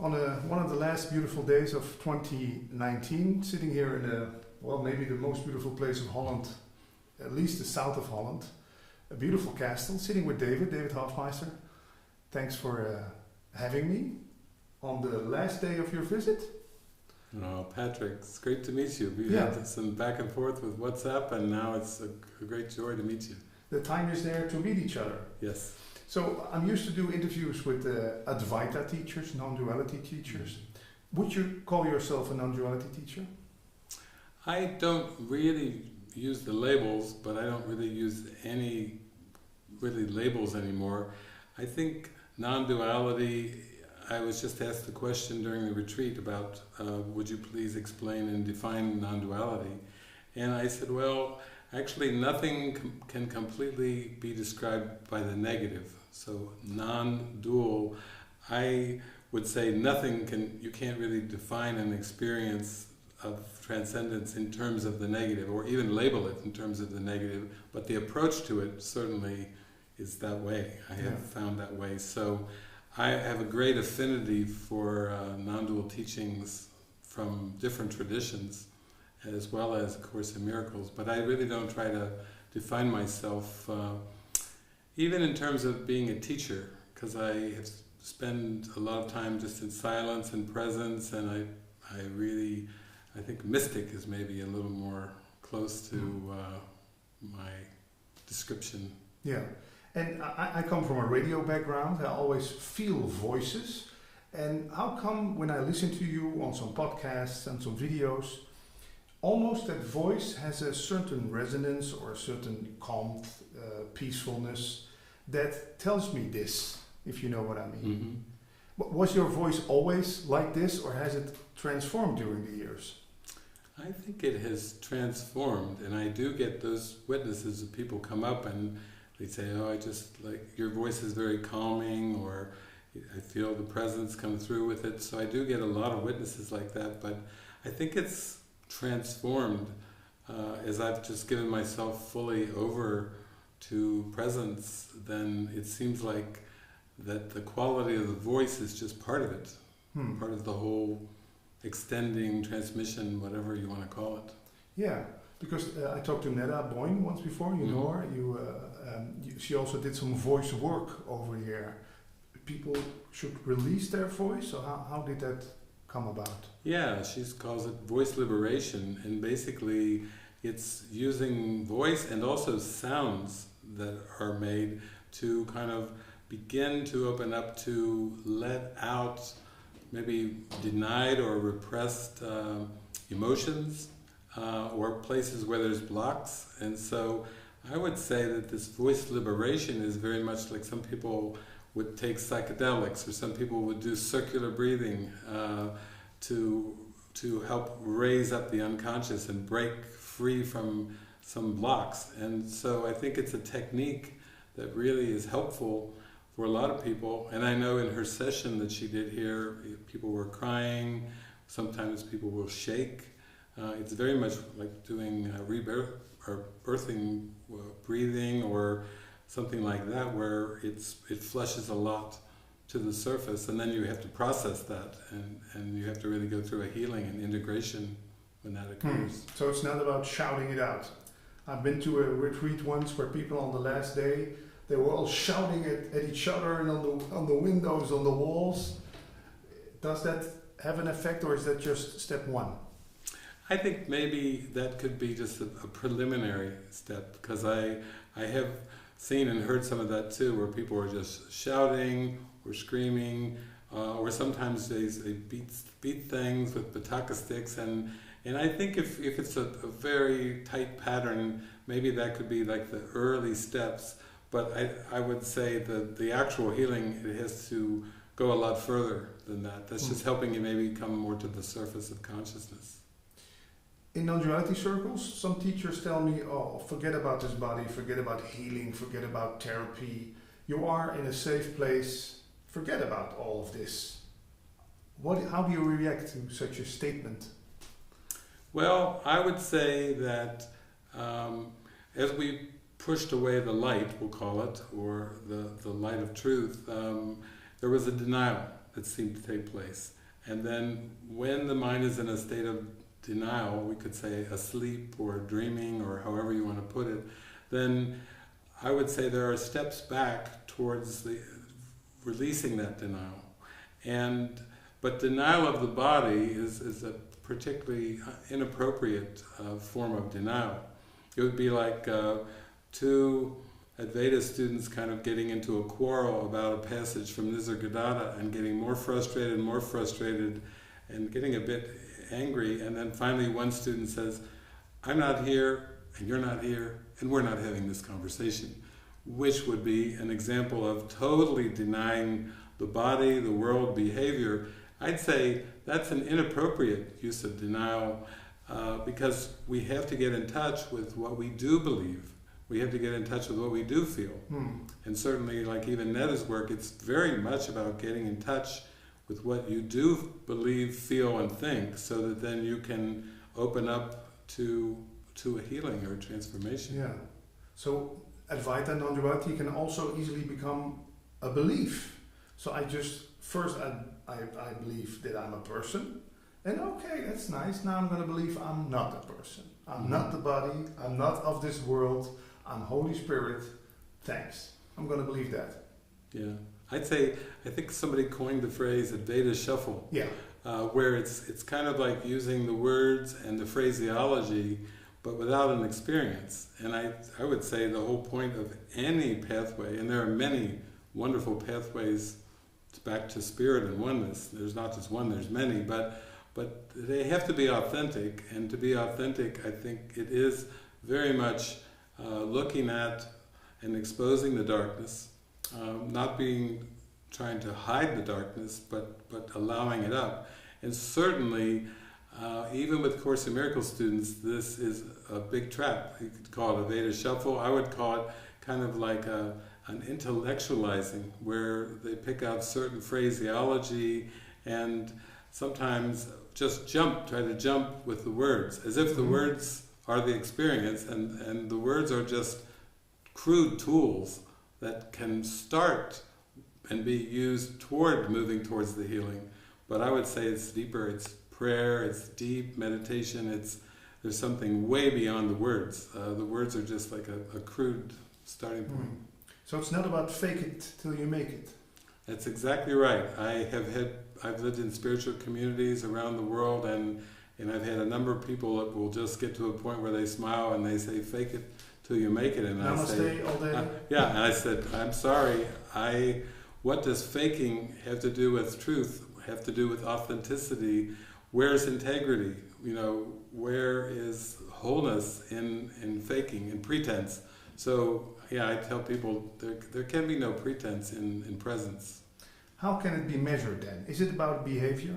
on one of the last beautiful days of 2019, sitting here in maybe the most beautiful place of Holland, at least the south of Holland, a beautiful castle, sitting with David Hoffmeister. Thanks for having me on the last day of your visit. Oh, Patrick, it's great to meet you. We had some back and forth with WhatsApp, and now it's a great joy to meet you. The time is there to meet each other. Yes. So I'm used to do interviews with Advaita teachers, non-duality teachers. Would you call yourself a non-duality teacher? I don't really use the labels, but I don't really use any labels anymore. I think non-duality, I was just asked the question during the retreat about would you please explain and define non-duality? And I said, well, actually nothing can completely be described by the negative. So non-dual, I would say you can't really define an experience of transcendence in terms of the negative, or even label it in terms of the negative, but the approach to it certainly is that way. I have found that way. So I have a great affinity for non-dual teachings from different traditions, as well as A Course in Miracles, but I really don't try to define myself, even in terms of being a teacher, because I have spent a lot of time just in silence and presence, and I think mystic is maybe a little more close to my description. Yeah, and I come from a radio background. I always feel voices. And how come when I listen to you on some podcasts and some videos, almost that voice has a certain resonance or a certain calm, peacefulness that tells me this, if you know what I mean. Mm-hmm. Was your voice always like this, or has it transformed during the years? I think it has transformed, and I do get those witnesses of people come up and they say, oh, I just like, your voice is very calming, or I feel the presence come through with it. So I do get a lot of witnesses like that, but I think it's transformed as I've just given myself fully over to presence. Then it seems like that the quality of the voice is just part of it, part of the whole extending transmission, whatever you want to call it. Yeah, because I talked to Neda Boyne once before, you know her. She also did some voice work over here. People should release their voice, so how did that come about? Yeah, she calls it voice liberation, and basically it's using voice and also sounds that are made to kind of begin to open up to let out maybe denied or repressed emotions or places where there's blocks. And so I would say that this voice liberation is very much like some people would take psychedelics, or some people would do circular breathing to help raise up the unconscious and break free from some blocks. And so I think it's a technique that really is helpful for a lot of people. And I know in her session that she did here, people were crying, sometimes people will shake. It's very much like doing rebirth or birthing breathing or something like that, where it flushes a lot to the surface, and then you have to process that, and you have to really go through a healing and integration when that occurs. So it's not about shouting it out. I've been to a retreat once where people on the last day, they were all shouting at each other and on the windows, on the walls. Does that have an effect, or is that just step one? I think maybe that could be just a preliminary step, because I have seen and heard some of that too, where people are just shouting or screaming, or sometimes they beat things with bataka sticks, and I think if it's a very tight pattern, maybe that could be like the early steps. But I would say that the actual healing, it has to go a lot further than that. That's just helping you maybe come more to the surface of consciousness. In non-duality circles, some teachers tell me, oh, forget about this body, forget about healing, forget about therapy. You are in a safe place, forget about all of this. How do you react to such a statement? Well, I would say that as we pushed away the light, we'll call it, or the light of truth, there was a denial. that seem to take place. And then when the mind is in a state of denial, we could say asleep or dreaming or however you want to put it, then I would say there are steps back towards the releasing that denial. But denial of the body is a particularly inappropriate form of denial. It would be like two Advaita students kind of getting into a quarrel about a passage from Nisargadatta and getting more frustrated and getting a bit angry, and then finally one student says, I'm not here and you're not here and we're not having this conversation, which would be an example of totally denying the body, the world, behavior. I'd say that's an inappropriate use of denial because we have to get in touch with what we do believe. We have to get in touch with what we do feel. And certainly, like even Netta's work, it's very much about getting in touch with what you do believe, feel, and think, so that then you can open up to a healing or a transformation. Yeah. So Advaita non-duality can also easily become a belief. So I believe that I'm a person, and okay, that's nice. Now I'm going to believe I'm not a person. I'm not the body. I'm not of this world. I'm Holy Spirit. Thanks. I'm going to believe that. Yeah. I think somebody coined the phrase Advaita shuffle. Yeah. Where it's kind of like using the words and the phraseology, but without an experience. And I would say the whole point of any pathway, and there are many wonderful pathways back to spirit and oneness. There's not just one, there's many, but they have to be authentic, and to be authentic, I think it is very much looking at and exposing the darkness, not trying to hide the darkness, but allowing it up. And certainly, even with Course in Miracles students, this is a big trap. You could call it a Veda shuffle. I would call it kind of like an intellectualizing, where they pick out certain phraseology and sometimes just try to jump with the words, as if the words are the experience, and the words are just crude tools that can start and be used toward moving towards the healing. But I would say it's deeper, it's prayer, it's deep meditation, there's something way beyond the words. The words are just like a crude starting point. So it's not about fake it till you make it. That's exactly right. I've lived in spiritual communities around the world, and I've had a number of people that will just get to a point where they smile and they say, fake it till you make it. And Namaste I say, all day. and I said, I'm sorry, what does faking have to do with truth, have to do with authenticity? Where's integrity? Where is wholeness in faking, in pretense? So, I tell people there can be no pretense in presence. How can it be measured then? Is it about behavior?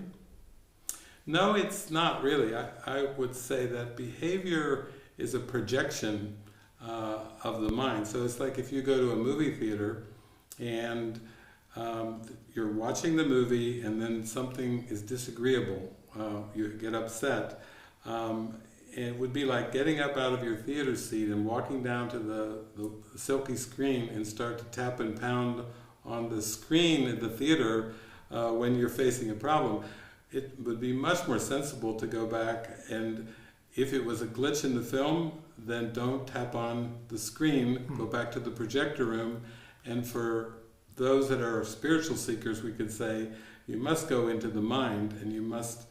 No, it's not really. I would say that behavior is a projection of the mind. So it's like if you go to a movie theater and you're watching the movie and then something is disagreeable, you get upset. It would be like getting up out of your theater seat and walking down to the silky screen and start to tap and pound on the screen at the theater when you're facing a problem. It would be much more sensible to go back, and if it was a glitch in the film, then don't tap on the screen, go back to the projector room. And for those that are spiritual seekers, we could say you must go into the mind and you must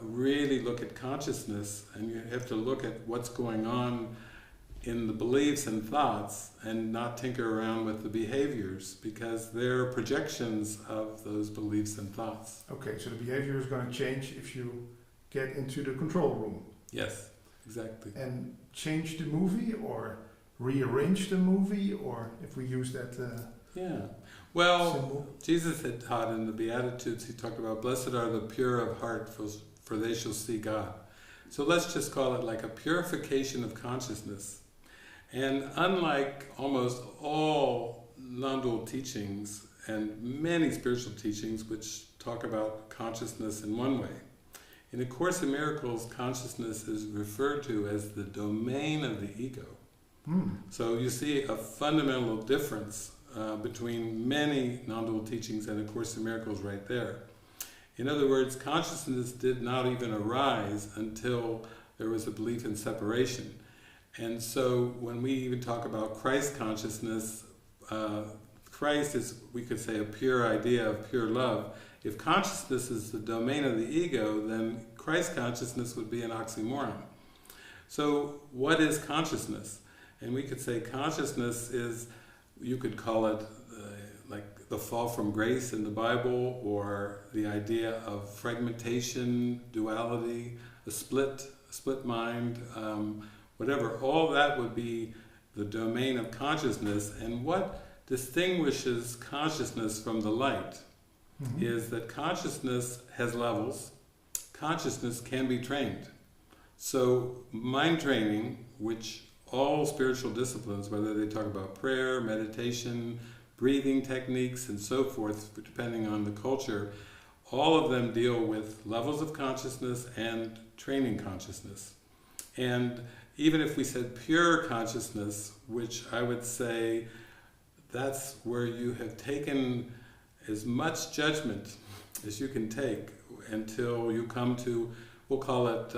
really look at consciousness, and you have to look at what's going on in the beliefs and thoughts and not tinker around with the behaviors, because they're projections of those beliefs and thoughts. Okay, so the behavior is going to change if you get into the control room. Yes, exactly. And change the movie or rearrange the movie, or if we use that symbol. Jesus had taught in the Beatitudes, he talked about, blessed are the pure of heart, for they shall see God. So let's just call it like a purification of consciousness. And unlike almost all non-dual teachings and many spiritual teachings which talk about consciousness in one way, in A Course in Miracles, consciousness is referred to as the domain of the ego. So you see a fundamental difference between many non-dual teachings and A Course in Miracles right there. In other words, consciousness did not even arise until there was a belief in separation. And so when we even talk about Christ consciousness, Christ is, we could say, a pure idea of pure love. If consciousness is the domain of the ego, then Christ consciousness would be an oxymoron. So what is consciousness? And we could say consciousness is, you could call it like the fall from grace in the Bible, or the idea of fragmentation, duality, a split mind, whatever. All that would be the domain of consciousness. And what distinguishes consciousness from the light is that consciousness has levels. Consciousness can be trained. So mind training, which all spiritual disciplines, whether they talk about prayer, meditation, breathing techniques, and so forth, depending on the culture, all of them deal with levels of consciousness and training consciousness. And even if we said pure consciousness, which I would say that's where you have taken as much judgment as you can take until you come to, we'll call it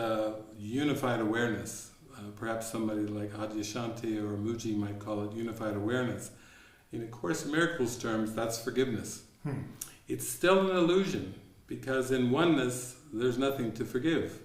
unified awareness. Perhaps somebody like Adyashanti or Muji might call it unified awareness. In A Course in Miracles terms, that's forgiveness. It's still an illusion, because in oneness there's nothing to forgive.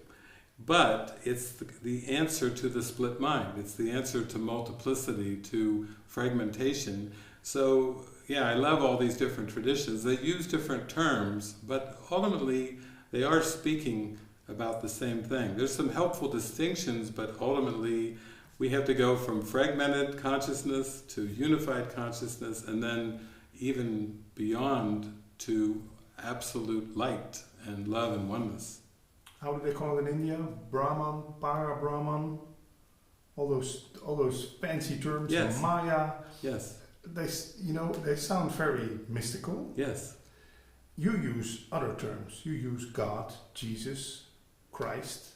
But it's the answer to the split mind. It's the answer to multiplicity, to fragmentation. So, yeah, I love all these different traditions. They use different terms, but ultimately they are speaking about the same thing. There's some helpful distinctions, but ultimately we have to go from fragmented consciousness to unified consciousness, and then even beyond to absolute light and love and oneness. How do they call it in India? Brahman, Para-Brahman, all those fancy terms. Yes. Maya. Yes. They sound very mystical. Yes. You use other terms. You use God, Jesus, Christ.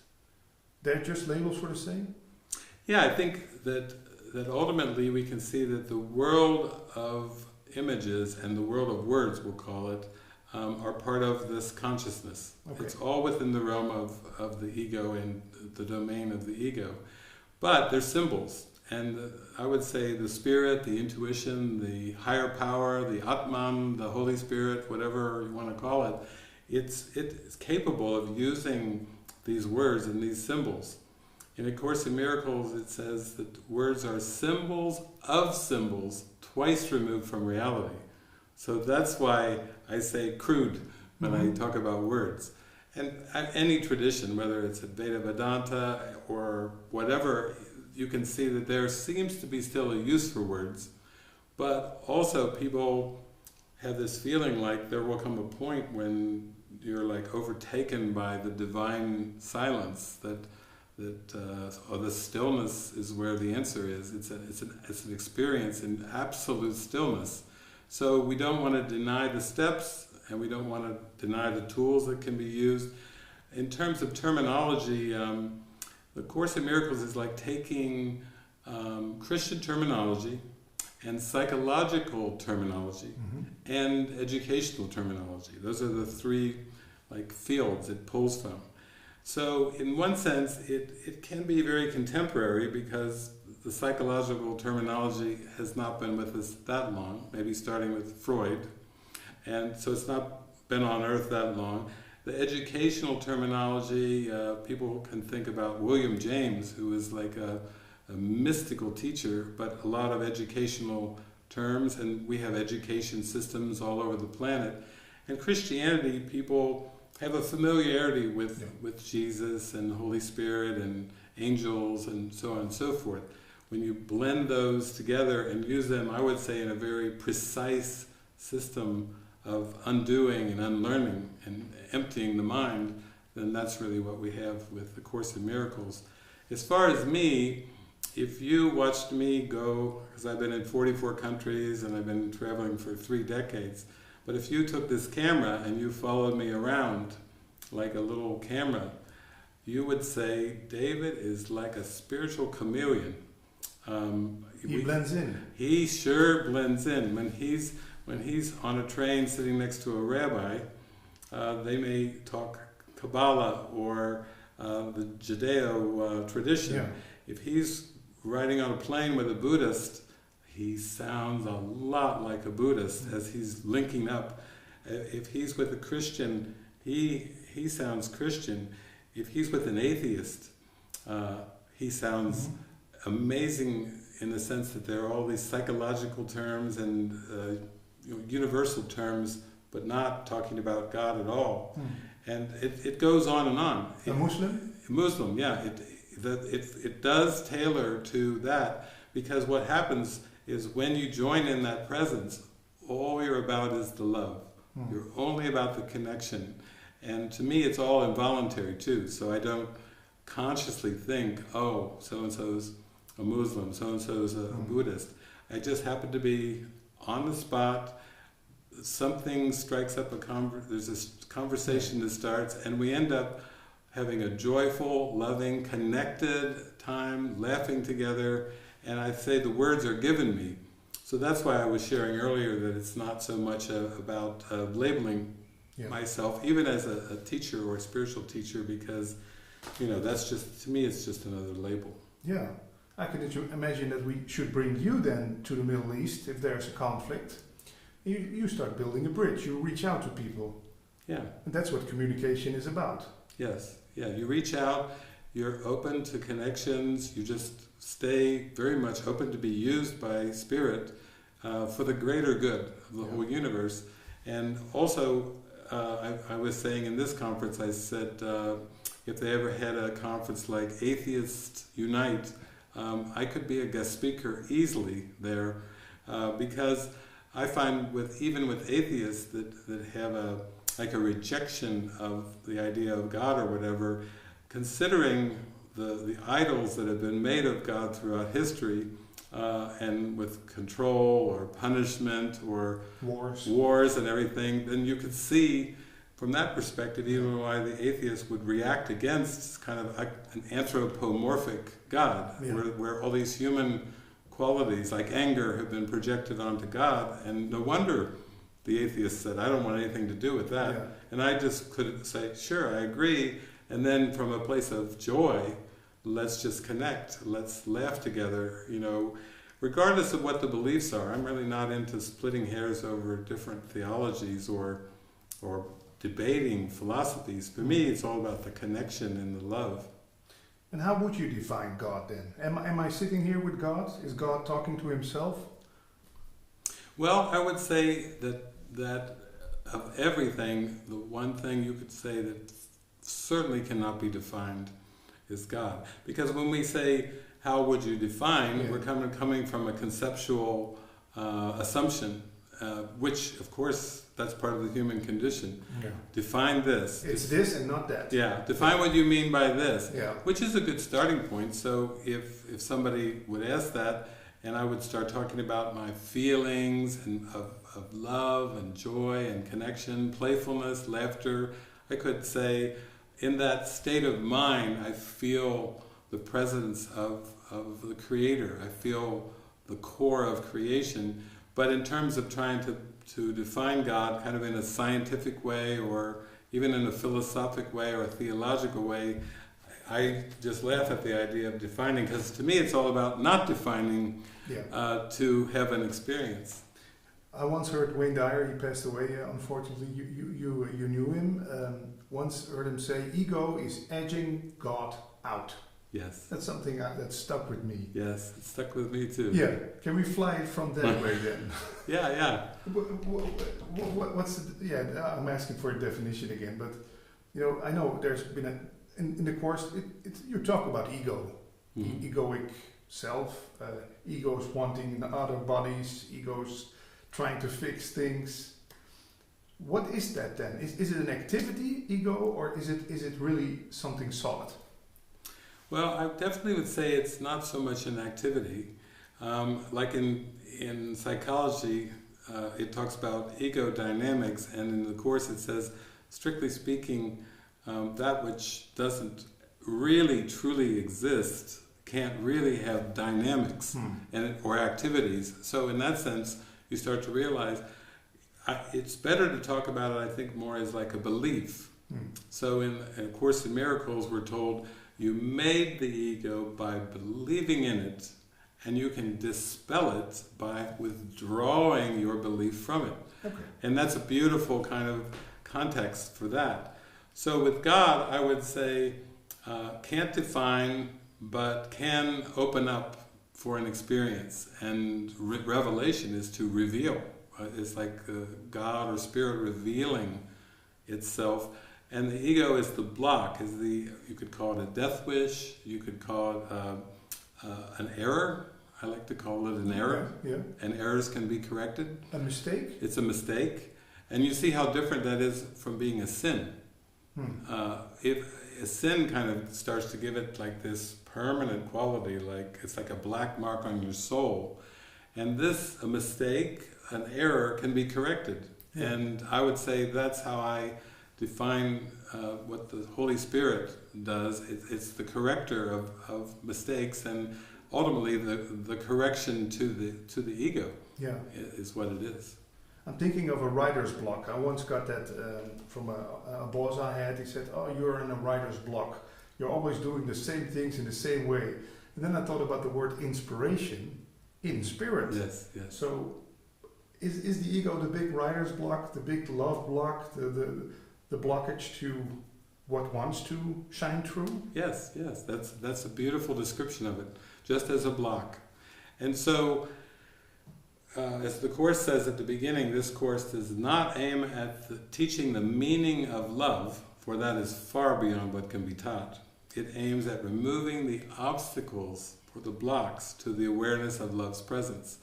They're just labels for the same? Yeah, I think that ultimately we can see that the world of images and the world of words, we'll call it, are part of this consciousness. Okay. It's all within the realm of the ego and the domain of the ego. But they're symbols. And I would say the spirit, the intuition, the higher power, the Atman, the Holy Spirit, whatever you want to call it, it's capable of using these words and these symbols. In A Course in Miracles, it says that words are symbols of symbols, twice removed from reality. So that's why I say crude when I talk about words. And any tradition, whether it's Advaita Vedanta or whatever, you can see that there seems to be still a use for words, but also people have this feeling like there will come a point when you're like overtaken by the divine silence, or the stillness is where the answer is. It's an experience in absolute stillness. So we don't want to deny the steps, and we don't want to deny the tools that can be used. In terms of terminology, the Course in Miracles is like taking Christian terminology and psychological terminology and educational terminology. Those are the three fields it pulls from. So in one sense, it can be very contemporary, because the psychological terminology has not been with us that long, maybe starting with Freud, and so it's not been on earth that long. The educational terminology, people can think about William James, who is like a mystical teacher, but a lot of educational terms, and we have education systems all over the planet. And Christianity, people have a familiarity with Jesus and the Holy Spirit and angels and so on and so forth. When you blend those together and use them, I would say, in a very precise system of undoing and unlearning and emptying the mind, then that's really what we have with the Course in Miracles. As far as me, if you watched me go, because I've been in 44 countries and I've been traveling for 3 decades, but if you took this camera and you followed me around like a little camera, you would say David is like a spiritual chameleon. He blends in. He sure blends in. When he's on a train sitting next to a rabbi, they may talk Kabbalah or the Judeo tradition. Yeah. If he's riding on a plane with a Buddhist, he sounds a lot like a Buddhist as he's linking up. If he's with a Christian, he sounds Christian. If he's with an atheist, he sounds amazing in the sense that there are all these psychological terms and universal terms, but not talking about God at all. And it goes on and on. A Muslim? Muslim, yeah. It does tailor to that, because what happens is when you join in that presence, all you're about is the love. You're only about the connection. And to me, it's all involuntary too. So I don't consciously think, oh, so-and-so's a Muslim, so-and-so's a Buddhist. I just happen to be on the spot. Something strikes up there's this conversation that starts, and we end up having a joyful, loving, connected time, laughing together, and I say the words are given me. So that's why I was sharing earlier that it's not so much about labeling myself, even as a teacher or a spiritual teacher, because, that's just, to me, it's just another label. Yeah. I can imagine that we should bring you then to the Middle East if there's a conflict. You start building a bridge. You reach out to people. Yeah. And that's what communication is about. Yes. Yeah. You reach out. You're open to connections. You just stay very much open to be used by Spirit for the greater good of the whole universe. And also, I was saying in this conference, I said if they ever had a conference like Atheists Unite, I could be a guest speaker easily there, because I find even with atheists that have a rejection of the idea of God or whatever, considering the idols that have been made of God throughout history, and with control or punishment or wars and everything, then you could see from that perspective even why the atheist would react against kind of an anthropomorphic God, where all these human qualities like anger have been projected onto God, and no wonder the atheist said, I don't want anything to do with that. Yeah. And I just could say, sure, I agree, and then from a place of joy, let's just connect, let's laugh together, regardless of what the beliefs are. I'm really not into splitting hairs over different theologies or debating philosophies. For me, it's all about the connection and the love. And how would you define God then? Am I sitting here with God? Is God talking to himself? Well, I would say that of everything, the one thing you could say that certainly cannot be defined is God. Because when we say, how would you define, we're coming from a conceptual assumption, which, of course, that's part of the human condition. Yeah. Define this. It's this and not that. Yeah. Define what you mean by this. Yeah. Which is a good starting point. So if somebody would ask that, and I would start talking about my feelings and of love and joy and connection, playfulness, laughter, I could say, in that state of mind, I feel the presence of the Creator. I feel the core of creation. But in terms of trying to define God kind of in a scientific way or even in a philosophic way or a theological way, I just laugh at the idea of defining, because to me it's all about not defining to have an experience. I once heard Wayne Dyer, he passed away, unfortunately, you knew him, once heard him say, ego is edging God out. Yes. That's something that stuck with me. Yes, it stuck with me too. Yeah. Can we fly it from that way then? Yeah. What's I'm asking for a definition again, but I know there's been in the course, you talk about ego, egoic self, egos wanting other bodies, egos trying to fix things. What is that then? Is it an activity, ego, or is it really something solid? Well, I definitely would say it's not so much an activity. Like in psychology, it talks about ego dynamics, and in the Course it says, strictly speaking, that which doesn't really truly exist can't really have dynamics or activities. So in that sense, you start to realize it's better to talk about it, I think, more as like a belief. So in A Course in Miracles, we're told you made the ego by believing in it, and you can dispel it by withdrawing your belief from it. Okay. And that's a beautiful kind of context for that. So with God, I would say, can't define, but can open up for an experience. And revelation is to reveal. It's like God or Spirit revealing itself. And the ego is the block, you could call it a death wish, you could call it an error. I like to call it an error. Yeah. And errors can be corrected. A mistake? It's a mistake. And you see how different that is from being a sin. If a sin kind of starts to give it like this permanent quality, like it's like a black mark on your soul. And a mistake, an error, can be corrected. Yeah. And I would say that's how I define what the Holy Spirit does. It's the corrector of mistakes, and ultimately the correction to the ego is what it is. I'm thinking of a writer's block. I once got that from a boss I had. He said, "Oh, you're in a writer's block. You're always doing the same things in the same way." And then I thought about the word inspiration in spirit. Yes. So is the ego the big writer's block, the big love block, the blockage to what wants to shine through? Yes. That's a beautiful description of it, just as a block. And so, as the Course says at the beginning, this Course does not aim at teaching the meaning of love, for that is far beyond what can be taught. It aims at removing the obstacles or the blocks to the awareness of love's presence.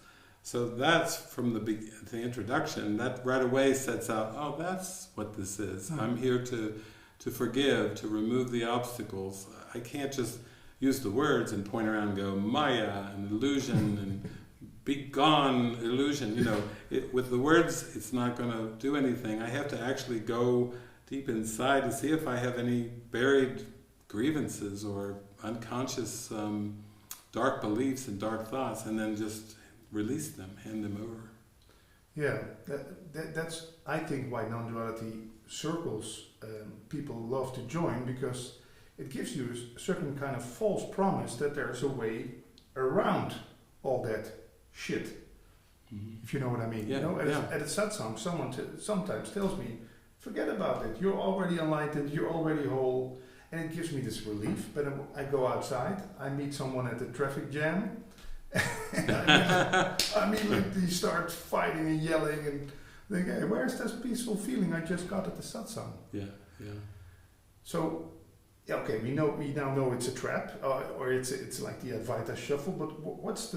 So that's from the introduction, that right away sets out, oh, that's what this is. I'm here to forgive, to remove the obstacles. I can't just use the words and point around and go, Maya, an illusion, and be gone, illusion. With the words, it's not going to do anything. I have to actually go deep inside to see if I have any buried grievances or unconscious dark beliefs and dark thoughts, and then just release them, hand them over. Yeah, that's I think why non-duality circles people love to join, because it gives you a certain kind of false promise that there's a way around all that shit, if you know what I mean. Yeah, At a satsang, someone sometimes tells me, forget about it, you're already enlightened, you're already whole, and it gives me this relief. But I go outside, I meet someone at the traffic jam, and I immediately start fighting and yelling and think, hey, where's this peaceful feeling I just got at the satsang? Yeah. So, okay, we now know it's a trap, or it's like the Advaita shuffle. But what's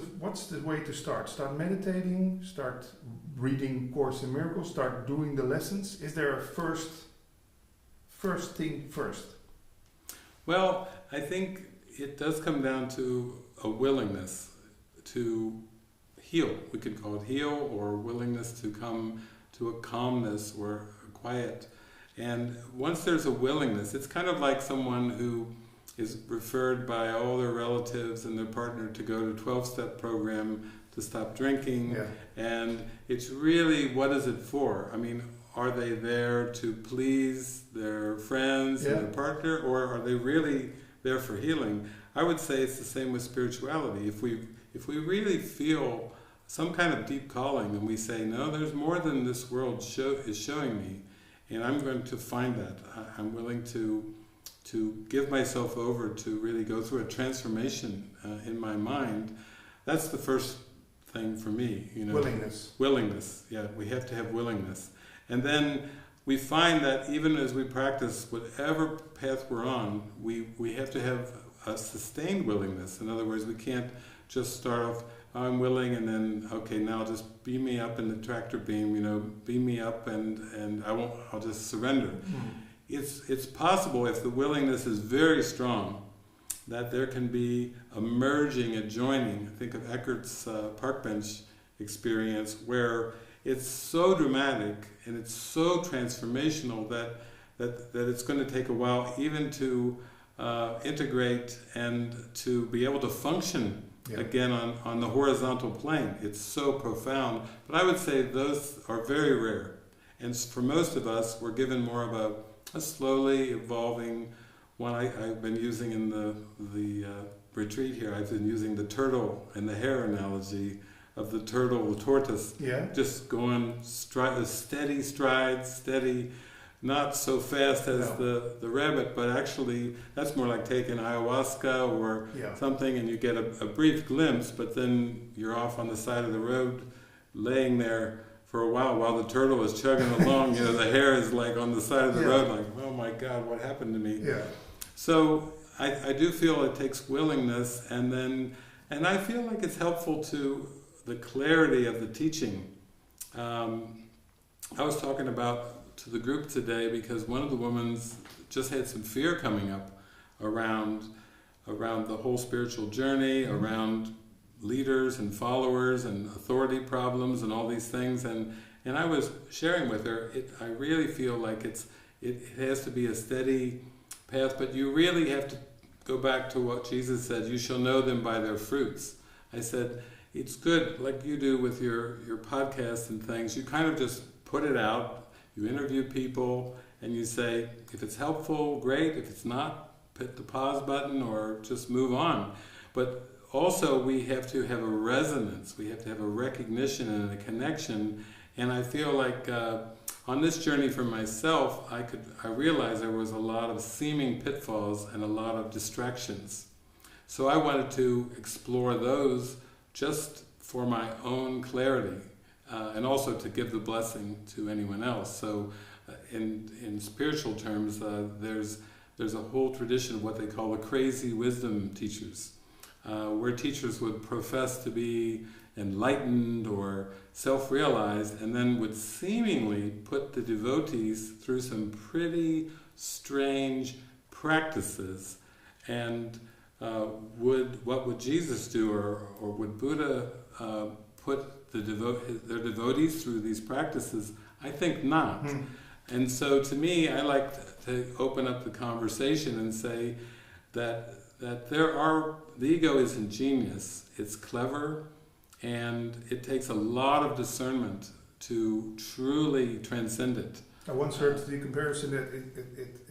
the way to start? Start meditating. Start reading Course in Miracles. Start doing the lessons. Is there a first thing first? Well, I think it does come down to a willingness to heal. We could call it heal, or willingness to come to a calmness or a quiet. And once there's a willingness, it's kind of like someone who is referred by all their relatives and their partner to go to a 12-step program to stop drinking. Yeah. And it's really, what is it for? I mean, are they there to please their friends and their partner, or are they really there for healing? I would say it's the same with spirituality. If we really feel some kind of deep calling, and we say, no, there's more than this world is showing me, and I'm going to find that. I'm willing to give myself over to really go through a transformation in my mind. That's the first thing for me. Willingness. Yeah, we have to have willingness. And then we find that even as we practice whatever path we're on, we have to have a sustained willingness. In other words, we can't just start off, I'm willing, and then, okay, now just beam me up in the tractor beam, beam me up, and I'll just surrender. It's possible, if the willingness is very strong, that there can be a merging, a joining. Think of Eckart's park bench experience, where it's so dramatic and it's so transformational that it's going to take a while even to integrate and to be able to function again on the horizontal plane. It's so profound. But I would say those are very rare. And for most of us, we're given more of a slowly evolving one. I've been using in the retreat here, I've been using the turtle and the hare analogy of the turtle, the tortoise, just going steady strides, steady, not so fast as the rabbit, but actually that's more like taking ayahuasca or something, and you get a brief glimpse, but then you're off on the side of the road laying there for a while the turtle is chugging along. The hare is like on the side of the road like, oh my God, what happened to me? So I do feel it takes willingness, and I feel like it's helpful to the clarity of the teaching. I was talking about to the group today because one of the women just had some fear coming up around the whole spiritual journey, around leaders and followers and authority problems and all these things, and I was sharing with her, I really feel like it has to be a steady path, but you really have to go back to what Jesus said, you shall know them by their fruits. I said, it's good, like you do with your podcasts and things, you kind of just put it out, you interview people, and you say, if it's helpful, great, if it's not, hit the pause button or just move on. But also we have to have a resonance, we have to have a recognition and a connection, and I feel like on this journey for myself, I realized there was a lot of seeming pitfalls and a lot of distractions. So I wanted to explore those just for my own clarity, and also to give the blessing to anyone else. So in spiritual terms, there's a whole tradition of what they call the crazy wisdom teachers, where teachers would profess to be enlightened or self-realized, and then would seemingly put the devotees through some pretty strange practices. And what would Jesus do, or would Buddha put their devotees through these practices? I think not. And so to me, I like to open up the conversation and say that the ego is ingenious, it's clever, and it takes a lot of discernment to truly transcend it. I once heard the comparison that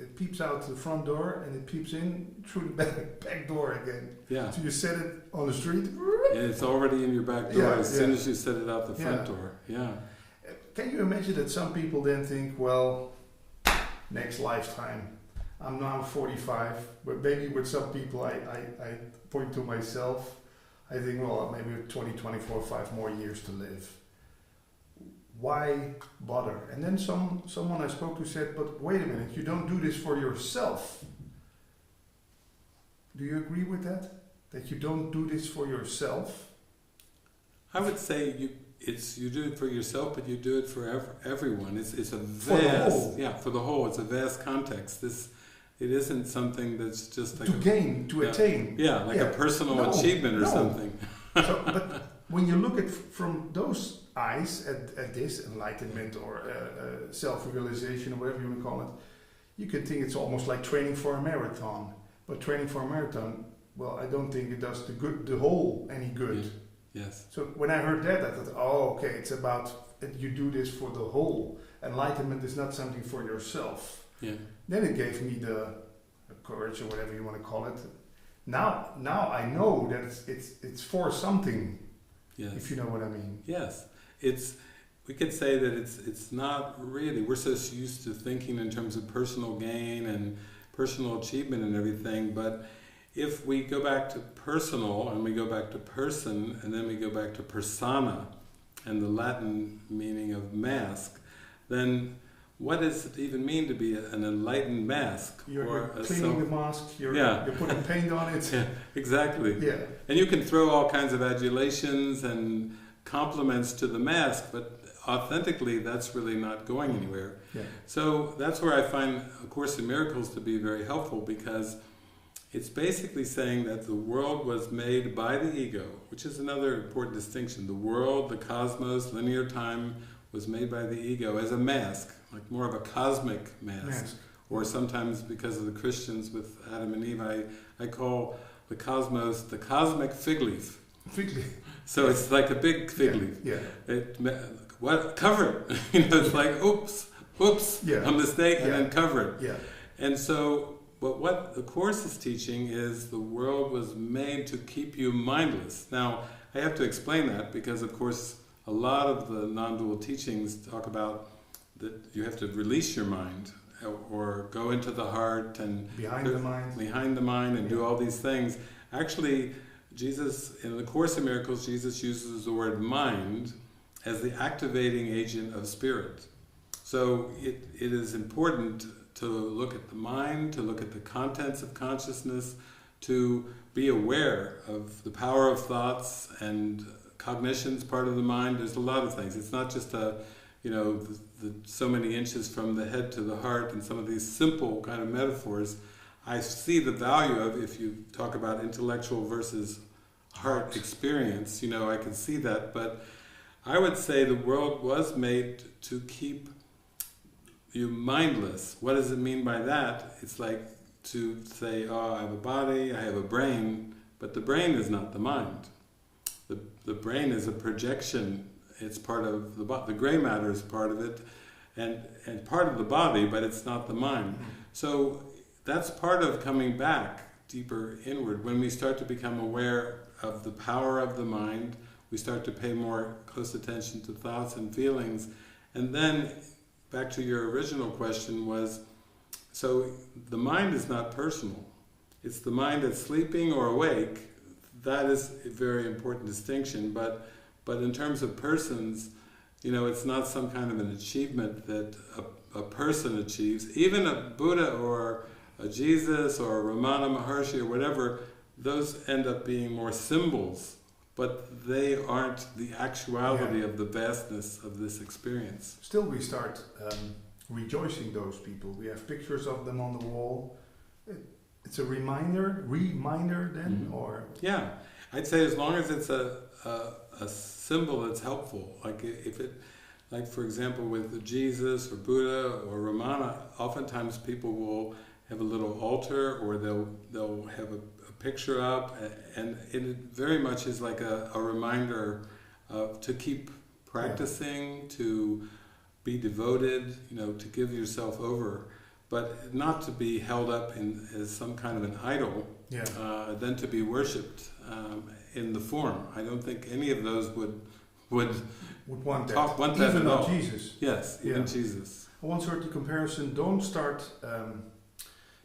it peeps out the front door and it peeps in through the back door again. Yeah. So you set it on the street. And it's already in your back door as soon as you set it out the front door. Yeah. Can you imagine that some people then think, well, next lifetime, I'm now 45, but maybe with some people I point to myself, I think, well, maybe 20, 24, 5 more years to live. Why bother? And then someone I spoke to said, but wait a minute, you don't do this for yourself. Do you agree with that? That you don't do this for yourself? I would say you do it for yourself, but you do it for everyone. It's a vast, for the whole. It's a vast context. It isn't something that's just like to attain. Like a personal achievement or something. But when you look at from those eyes at this enlightenment or self-realization or whatever you want to call it, you could think it's almost like training for a marathon. But training for a marathon, well, I don't think it does the whole any good. Yes. So when I heard that, I thought, oh, okay, it's about you do this for the whole. Enlightenment is not something for yourself. Yeah. Then it gave me the courage or whatever you want to call it. Now I know that it's for something. Yes. If you know what I mean. Yes. We could say that it's not really. We're so used to thinking in terms of personal gain and personal achievement and everything, but if we go back to personal and we go back to person and then we go back to persona and the Latin meaning of mask, then what does it even mean to be an enlightened mask? You're cleaning the mask, you're putting paint on it. Yeah, exactly. Yeah. And you can throw all kinds of adulations and compliments to the mask, but authentically that's really not going anywhere. Yeah. So that's where I find A Course in Miracles to be very helpful, because it's basically saying that the world was made by the ego, which is another important distinction. The world, the cosmos, linear time was made by the ego as a mask, like more of a cosmic mask. Or sometimes because of the Christians with Adam and Eve, I call the cosmos the cosmic fig leaf. Fig leaf. So it's like a big fig leaf. Yeah. What? Cover it. It's like, oops, a mistake, and then cover it. Yeah. And so, but what the Course is teaching is the world was made to keep you mindless. Now, I have to explain that because, of course, a lot of the non-dual teachings talk about that you have to release your mind or go into the heart and behind the mind and do all these things. Actually, Jesus, in the Course in Miracles, Jesus uses the word mind as the activating agent of spirit. So it is important to look at the mind, to look at the contents of consciousness, to be aware of the power of thoughts and cognition's part of the mind. There's a lot of things. It's not just so many inches from the head to the heart and some of these simple kind of metaphors. I see the value of, if you talk about intellectual versus heart experience, I can see that, but I would say the world was made to keep you mindless. What does it mean by that? It's like to say, I have a body, I have a brain, but the brain is not the mind. The brain is a projection. It's part of the gray matter is part of it, and part of the body, but it's not the mind. So that's part of coming back deeper inward. When we start to become aware of the power of the mind, we start to pay more close attention to thoughts and feelings. And then, back to your original question was, so the mind is not personal. It's the mind that's sleeping or awake. That is a very important distinction. But in terms of persons, it's not some kind of an achievement that a person achieves. Even a Buddha or a Jesus or a Ramana Maharshi or whatever, those end up being more symbols, but they aren't the actuality of the vastness of this experience. Still, we start rejoicing those people. We have pictures of them on the wall. It's a reminder then, or? Yeah, I'd say as long as it's a symbol that's helpful, like for example with Jesus or Buddha or Ramana, oftentimes people will have a little altar or they'll have a picture up, and it very much is like a reminder to keep practicing, to be devoted, to give yourself over, but not to be held up as some kind of an idol, then to be worshipped in the form. I don't think any of those would want that. Want that even at all. Jesus. Yes, even Jesus. I once heard the comparison, don't start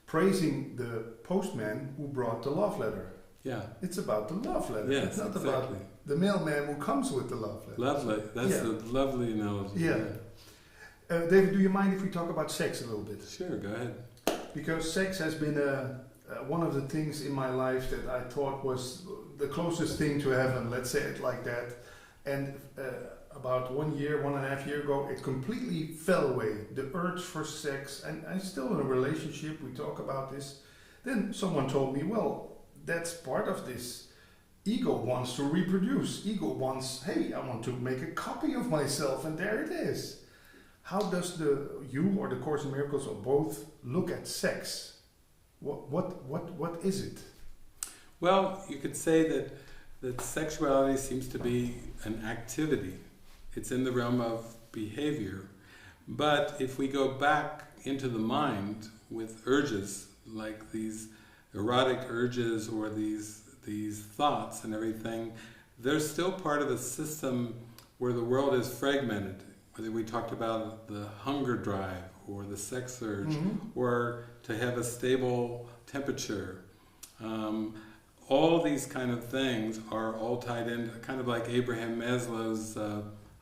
praising the postman who brought the love letter. Yeah. It's about the love letter. Yes, it's not exactly. about the mailman who comes with the love letter. Lovely. That's a lovely analogy. Yeah. David, do you mind if we talk about sex a little bit? Sure, go ahead. Because sex has been one of the things in my life that I thought was the closest thing to heaven, let's say it like that. And about 1 year, 1.5 years ago, it completely fell away. The urge for sex, and I'm still in a relationship, we talk about this. Then someone told me, well, that's part of this. Ego wants to reproduce. Ego wants, hey, I want to make a copy of myself, and there it is. How does you or the Course in Miracles or both look at sex? What is it? Well, you could say that sexuality seems to be an activity. It's in the realm of behavior. But if we go back into the mind with urges, like these erotic urges or these thoughts and everything, they're still part of a system where the world is fragmented. Whether we talked about the hunger drive or the sex urge, or to have a stable temperature. All these kind of things are all tied in, kind of like Abraham Maslow's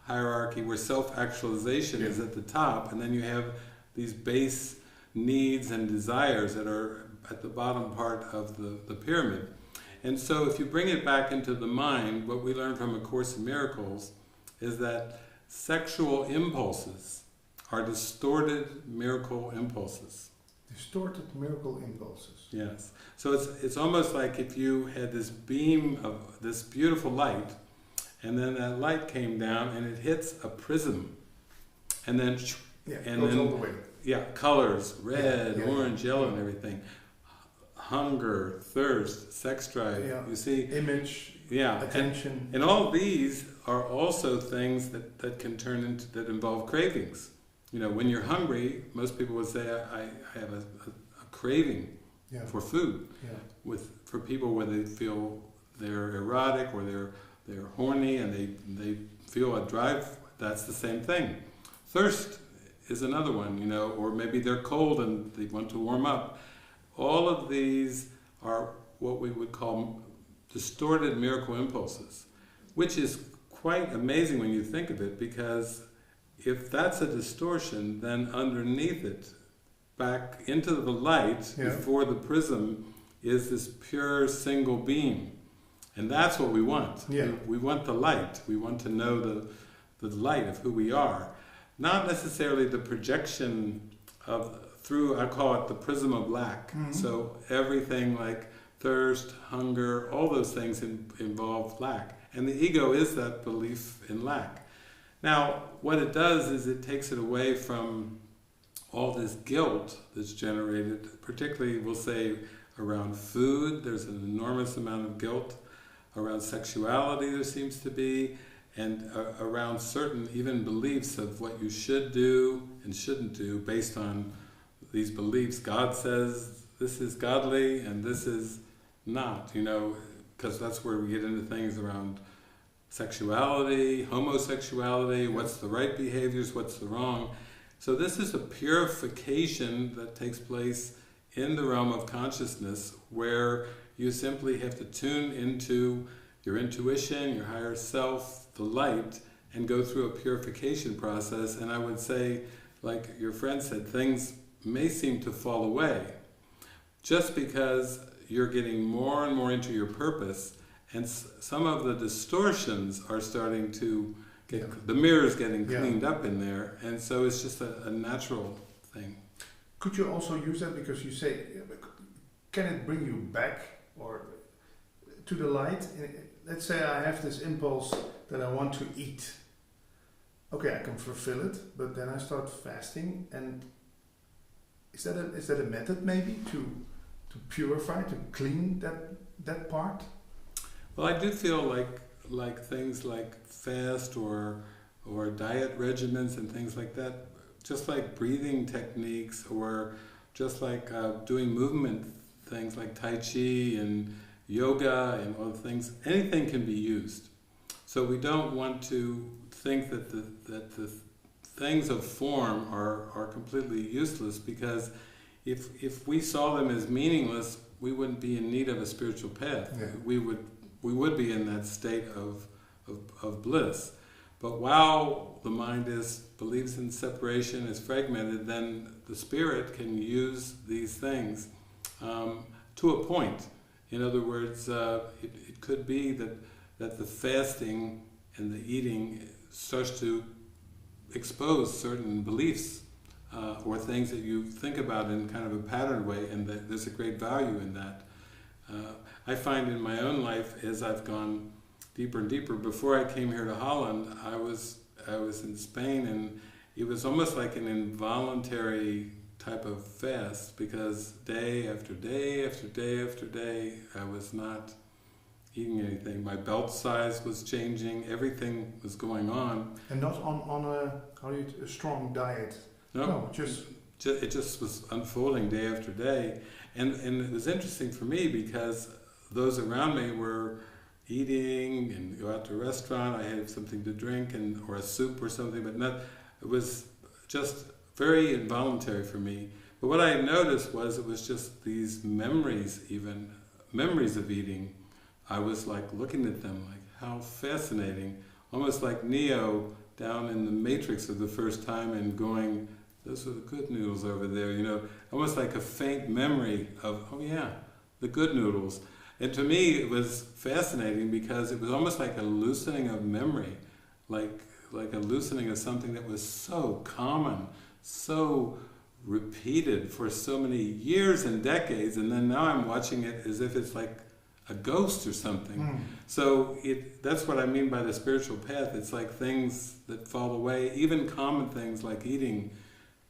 hierarchy, where self-actualization is at the top, and then you have these base needs and desires that are at the bottom part of the pyramid. And so if you bring it back into the mind, what we learn from A Course in Miracles is that sexual impulses are distorted miracle impulses. Distorted miracle impulses. Yes. So it's almost like if you had this beam of this beautiful light, and then that light came down and it hits a prism, and then goes all the way. colors, red, orange, yellow, and everything. Hunger, thirst, sex drive. You see, image, attention, and all these are also things that can turn into, that involve cravings. You know, when you're hungry, most people would say, I have a craving for food. For people where they feel they're erotic or they're horny and they feel a drive, that's the same thing. Thirst is another one, you know, or maybe they're cold and they want to warm up. All of these are what we would call distorted miracle impulses, which is quite amazing when you think of it, because if that's a distortion, then underneath it, back into the light, before the prism, is this pure single beam. And that's what we want. We want the light. We want to know the light of who we are. Not necessarily the projection of, through, I call it the prism of lack. So everything like thirst, hunger, all those things involve lack. And the ego is that belief in lack. Now, what it does is it takes it away from all this guilt that's generated, particularly, we'll say, around food. There's an enormous amount of guilt. Around sexuality there seems to be, and around certain even beliefs of what you should do and shouldn't do based on these beliefs. God says this is godly and this is not, you know, because that's where we get into things around sexuality, homosexuality, what's the right behaviors, what's the wrong. So this is a purification that takes place in the realm of consciousness, where you simply have to tune into your intuition, your higher self, the light, and go through a purification process. And I would say, like your friend said, things may seem to fall away just because you're getting more and more into your purpose, and some of the distortions are starting to get, the mirror's getting cleaned up in there, and so it's just a natural thing. Could you also use that, because you say, can it bring you back or to the light? Let's say I have this impulse that I want to eat. Okay, I can fulfill it, but then I start fasting, and is that a method maybe to purify, to clean that part? Well, I do feel like things like fast or diet regimens and things like that, just like breathing techniques, or just like doing movement things like Tai Chi and yoga and other things, anything can be used. So we don't want to think that the things of form are completely useless, because if we saw them as meaningless, we wouldn't be in need of a spiritual path. We would be in that state of bliss. But while the mind believes in separation, is fragmented, then the spirit can use these things to a point. In other words, it could be that the fasting and the eating starts to expose certain beliefs or things that you think about in kind of a patterned way, and that there's a great value in that. I find in my own life, as I've gone deeper and deeper, before I came here to Holland, I was in Spain, and it was almost like an involuntary type of fast, because day after day after day after day, I was not eating anything. My belt size was changing, everything was going on. And not on a strong diet? No, it just was unfolding day after day. And it was interesting for me, because those around me were eating and go out to a restaurant, I had something to drink or a soup or something, but it was just very involuntary for me. But what I noticed was it was just these memories of eating. I was like looking at them like, how fascinating, almost like Neo down in the Matrix of the first time and going, those are the good noodles over there, you know, almost like a faint memory of, oh yeah, the good noodles. And to me it was fascinating, because it was almost like a loosening of memory, like a loosening of something that was so common, so repeated for so many years and decades, and then now I'm watching it as if it's like a ghost or something. So that's what I mean by the spiritual path. It's like things that fall away, even common things like eating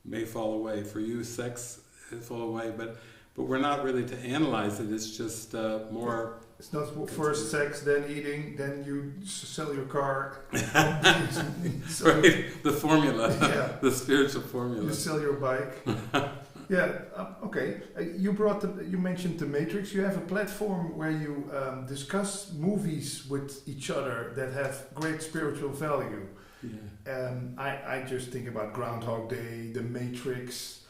may fall away. For you, sex will fall away, but we're not really to analyze it. It's just more. It's not first sex, then eating, then you sell your car. Right, the formula, the spiritual formula. You sell your bike. Okay. You mentioned the Matrix. You have a platform where you discuss movies with each other that have great spiritual value. Yeah. I just think about Groundhog Day, The Matrix.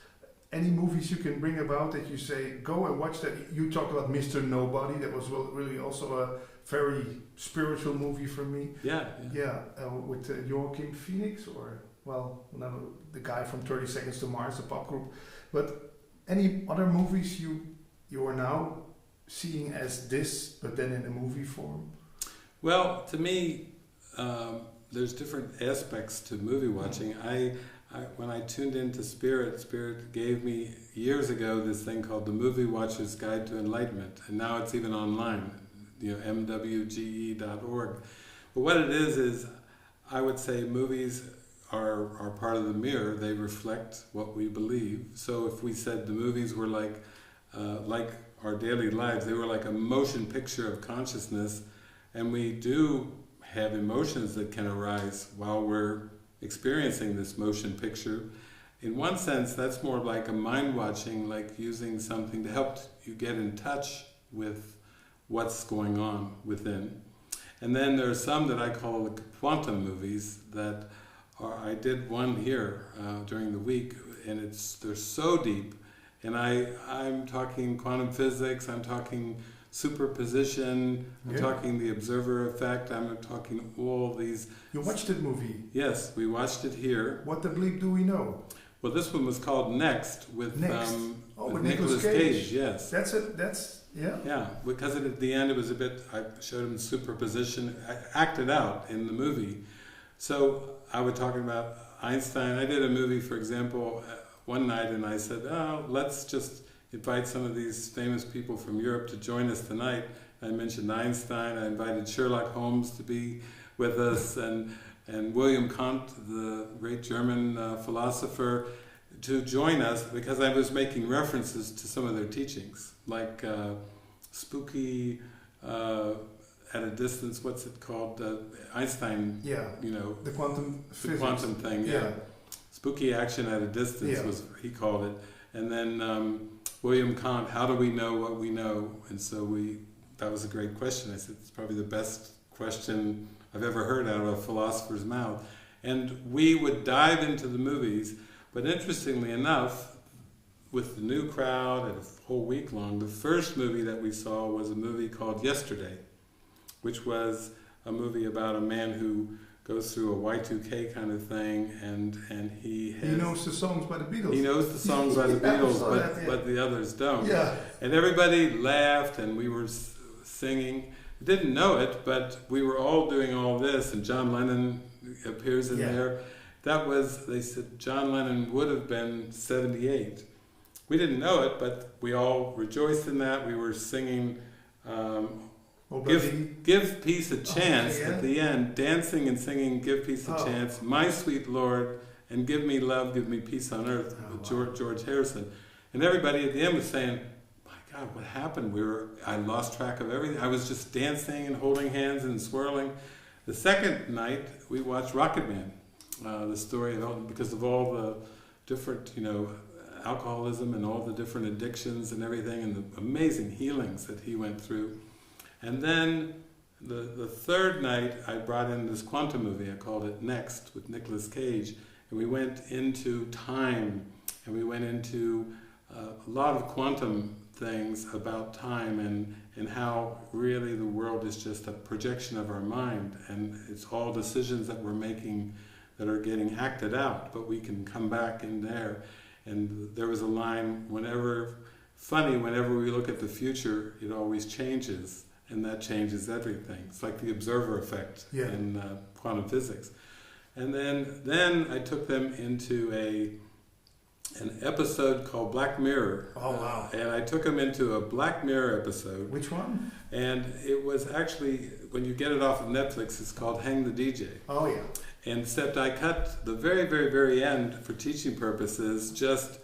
Any movies you can bring about that you say, go and watch that? You talk about Mr. Nobody. That was really also a very spiritual movie for me. With Joaquin Phoenix, the guy from 30 Seconds to Mars, the pop group. But any other movies you are now seeing as this, but then in a movie form? Well, to me, there's different aspects to movie watching. When I tuned into Spirit gave me years ago this thing called the Movie Watcher's Guide to Enlightenment, and now it's even online, mwge.org. But what it is I would say movies are part of the mirror. They reflect what we believe. So if we said the movies were like our daily lives, they were like a motion picture of consciousness, and we do have emotions that can arise while we're experiencing this motion picture. In one sense, that's more like a mind watching, like using something to help you get in touch with what's going on within. And then there are some that I call the quantum movies that I did one here during the week, and they're so deep. And I'm talking quantum physics, I'm talking superposition, I'm talking the observer effect, I'm talking all these... You watched that movie? Yes, we watched it here. What the bleep do we know? Well, this one was called Next with Nicolas Cage. Yes. Yeah, because at the end it was a bit, I showed him superposition, acted out in the movie. So I was talking about Einstein. I did a movie, for example, one night, and I said, let's just invite some of these famous people from Europe to join us tonight. I mentioned Einstein, I invited Sherlock Holmes to be with us, and William Kant, the great German philosopher, to join us, because I was making references to some of their teachings, like spooky at a distance, what's it called? Einstein, the quantum physics. The quantum thing, Spooky action at a distance was, he called it. And then William Kant, how do we know what we know? And so that was a great question. I said, it's probably the best question I've ever heard out of a philosopher's mouth. And we would dive into the movies, but interestingly enough, with the new crowd and a whole week long, the first movie that we saw was a movie called Yesterday, which was a movie about a man who goes through a Y2K kind of thing, and he knows the songs by the Beatles. He knows the songs by the Beatles, but the others don't. Yeah. And everybody laughed, and we were singing. We didn't know it, but we were all doing all this, and John Lennon appears in there. They said John Lennon would have been 78. We didn't know it, but we all rejoiced in that. We were singing Give Peace a Chance at the end, dancing and singing Give Peace a Chance, My Sweet Lord, and Give Me Love, Give Me Peace on Earth with George Harrison. And everybody at the end was saying, my God, what happened? I lost track of everything. I was just dancing and holding hands and swirling. The second night, we watched Rocket Man, the story because of all the different, alcoholism and all the different addictions and everything, and the amazing healings that he went through. And then the third night, I brought in this quantum movie. I called it Next with Nicolas Cage. And we went into time, and we went into a lot of quantum things about time and how really the world is just a projection of our mind. And it's all decisions that we're making that are getting acted out, but we can come back in there. And there was a line, whenever we look at the future, it always changes. And that changes everything. It's like the observer effect in quantum physics. And then I took them into an episode called Black Mirror. Oh, wow. And I took him into a Black Mirror episode. Which one? And it was actually, when you get it off of Netflix, it's called Hang the DJ. Oh, yeah. And except I cut the very, very, very end for teaching purposes, just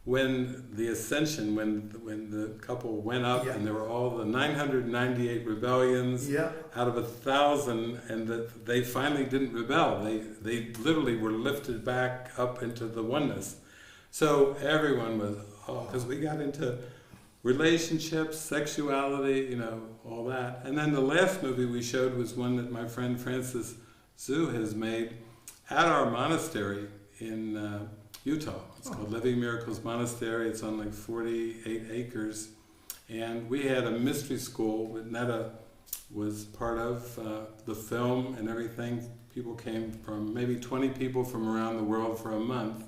when the ascension, when the couple went up, Yeah. and there were all the 998 rebellions Yeah. out of 1,000, and that they finally didn't rebel. They literally were lifted back up into the oneness. So everyone was, because we got into relationships, sexuality, you know, all that. And then the last movie we showed was one that my friend Francis Zhu has made at our monastery in Utah. It's called Living Miracles Monastery. It's on like 48 acres. And we had a mystery school that Netta was part of, the film and everything. People came from, maybe 20 people from around the world for a month.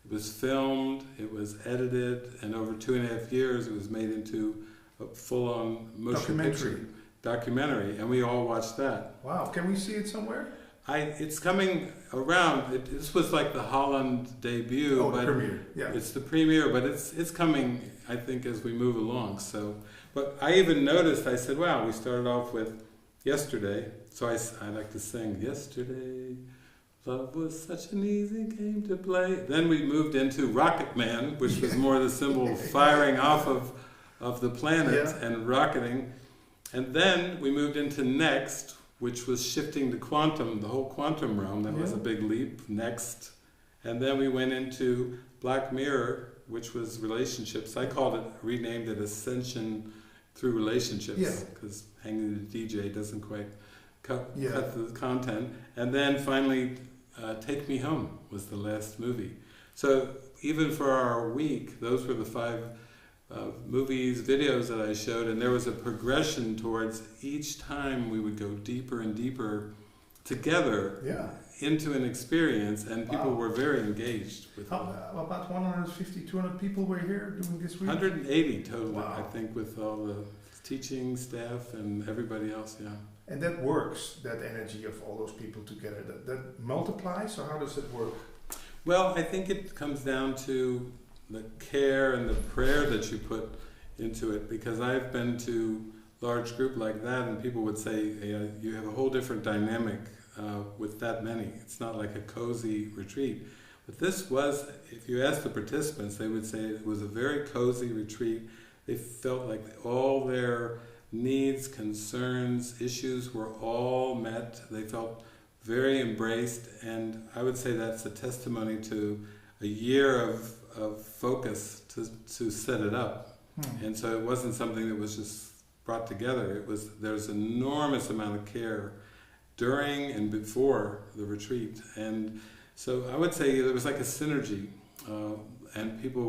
It was filmed, it was edited, and over 2.5 years it was made into a full-on motion picture documentary, and we all watched that. Wow, can we see it somewhere? It's coming around. This was like the Holland debut, Oh, but the premiere, yeah. it's the premiere, but it's coming, I think, as we move along. So, but I even noticed, I said, wow, we started off with Yesterday, so I like to sing, yesterday, love was such an easy game to play. Then we moved into Rocket Man, which was more the symbol of firing off of the planet and rocketing. And then we moved into Next, which was shifting to quantum, the whole quantum realm. That was a big leap, Next. And then we went into Black Mirror, which was relationships. I called it, renamed it Ascension Through Relationships, because Hanging the DJ doesn't quite cut the content. And then finally, Take Me Home was the last movie. So even for our week, those were the 5 movies, videos that I showed, and there was a progression towards each time we would go deeper and deeper together into an experience, and people were very engaged with it. About 150, 200 people were here doing this week? 180 total, I think, with all the teaching staff and everybody else, And that works, that energy of all those people together, that multiplies, or how does it work? Well, I think it comes down to the care and the prayer that you put into it, because I've been to large group like that, and people would say, you have a whole different dynamic with that many. It's not like a cozy retreat. But this was, if you ask the participants, they would say it was a very cozy retreat. They felt like all their needs, concerns, issues were all met. They felt very embraced, and I would say that's a testimony to a year of focus to set it up. And so it wasn't something that was just brought together. There's an enormous amount of care during and before the retreat. And so I would say there was like a synergy, and people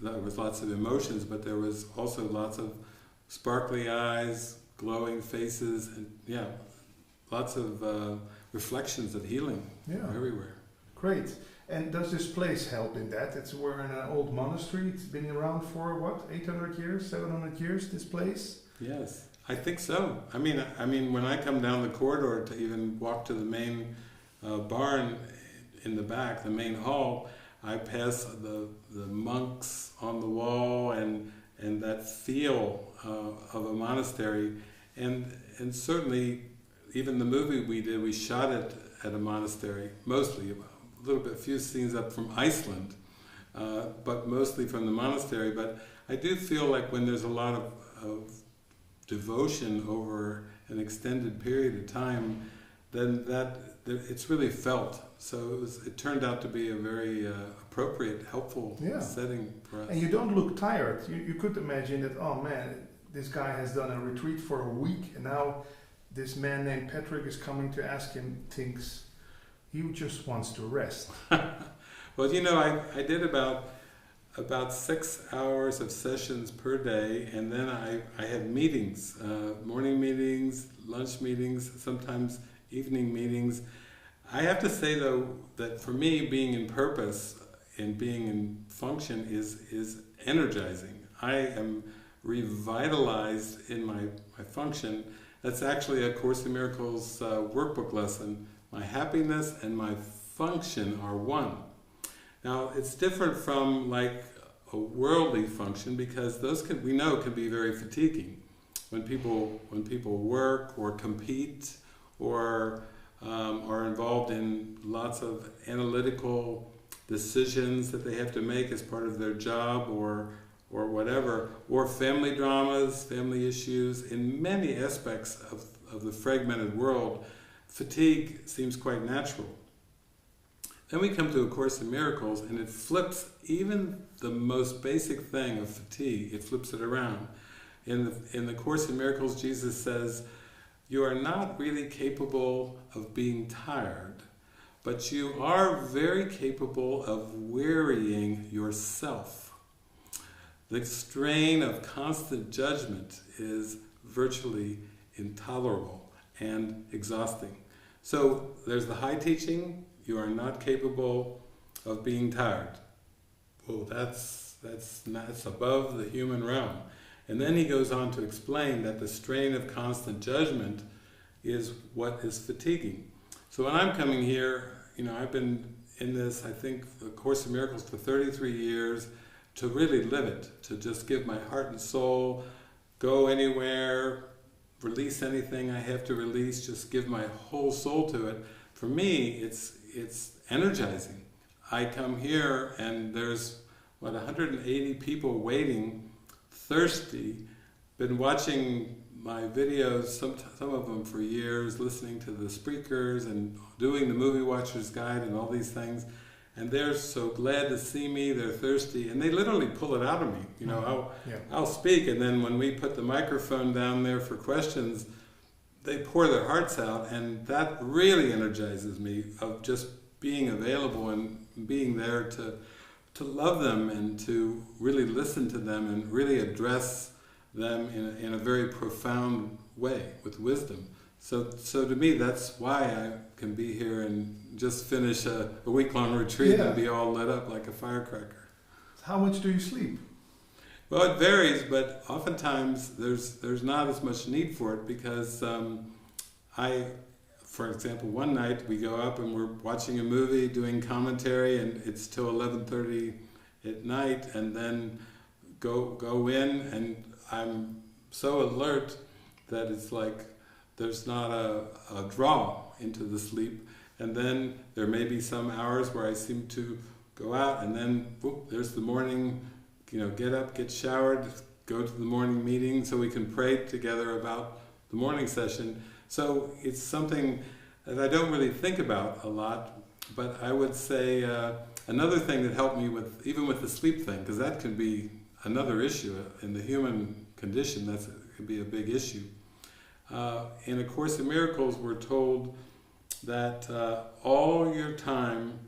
there was lots of emotions, but there was also lots of sparkly eyes, glowing faces, and lots of reflections of healing everywhere. Great. And does this place help in that? We're in an old monastery. It's been around for, 800 years, 700 years, this place? Yes, I think so. I mean, when I come down the corridor to even walk to the main barn in the back, the main hall, I pass the monks on the wall and that feel of a monastery. And certainly, even the movie we did, we shot it at a monastery, mostly. A few scenes up from Iceland, but mostly from the monastery. But I do feel like when there's a lot of devotion over an extended period of time, then it's really felt. So it turned out to be a very appropriate, helpful setting for us. And you don't look tired. You could imagine that, oh man, this guy has done a retreat for a week, and now this man named Patrick is coming to ask him things. He just wants to rest. Well, I did about 6 hours of sessions per day, and then I had meetings, morning meetings, lunch meetings, sometimes evening meetings. I have to say, though, that for me, being in purpose and being in function is energizing. I am revitalized in my function. That's actually a Course in Miracles workbook lesson. My happiness and my function are one. Now, it's different from like a worldly function, because those can be very fatiguing. When people work or compete or are involved in lots of analytical decisions that they have to make as part of their job or whatever, or family dramas, family issues, in many aspects of the fragmented world, fatigue seems quite natural. Then we come to A Course in Miracles, and it flips even the most basic thing of fatigue, it flips it around. In the Course in Miracles, Jesus says, you are not really capable of being tired, but you are very capable of wearying yourself. The strain of constant judgment is virtually intolerable and exhausting. So there's the high teaching, you are not capable of being tired. Well, that's above the human realm. And then he goes on to explain that the strain of constant judgment is what is fatiguing. So when I'm coming here, I've been in this, I think, the Course in Miracles for 33 years, to really live it, to just give my heart and soul, go anywhere, release anything I have to release, just give my whole soul to it. For me, it's energizing. I come here and there's, 180 people waiting, thirsty, been watching my videos, some of them for years, listening to the speakers and doing the Movie Watcher's Guide and all these things, and they're so glad to see me, they're thirsty, and they literally pull it out of me. I'll speak, and then when we put the microphone down there for questions, they pour their hearts out, and that really energizes me, of just being available and being there to love them and to really listen to them and really address them in a very profound way with wisdom. So to me, that's why I can be here and just finish a week-long retreat and be all lit up like a firecracker. How much do you sleep? Well, it varies, but oftentimes there's not as much need for it, because for example, one night we go up and we're watching a movie, doing commentary, and it's till 11:30 at night, and then go in, and I'm so alert that it's like there's not a draw into the sleep. And then there may be some hours where I seem to go out, and then whoop, there's the morning, get up, get showered, go to the morning meeting so we can pray together about the morning session. So it's something that I don't really think about a lot, but I would say another thing that helped me even with the sleep thing, because that can be another issue in the human condition, that could be a big issue. In A Course in Miracles, we're told that all your time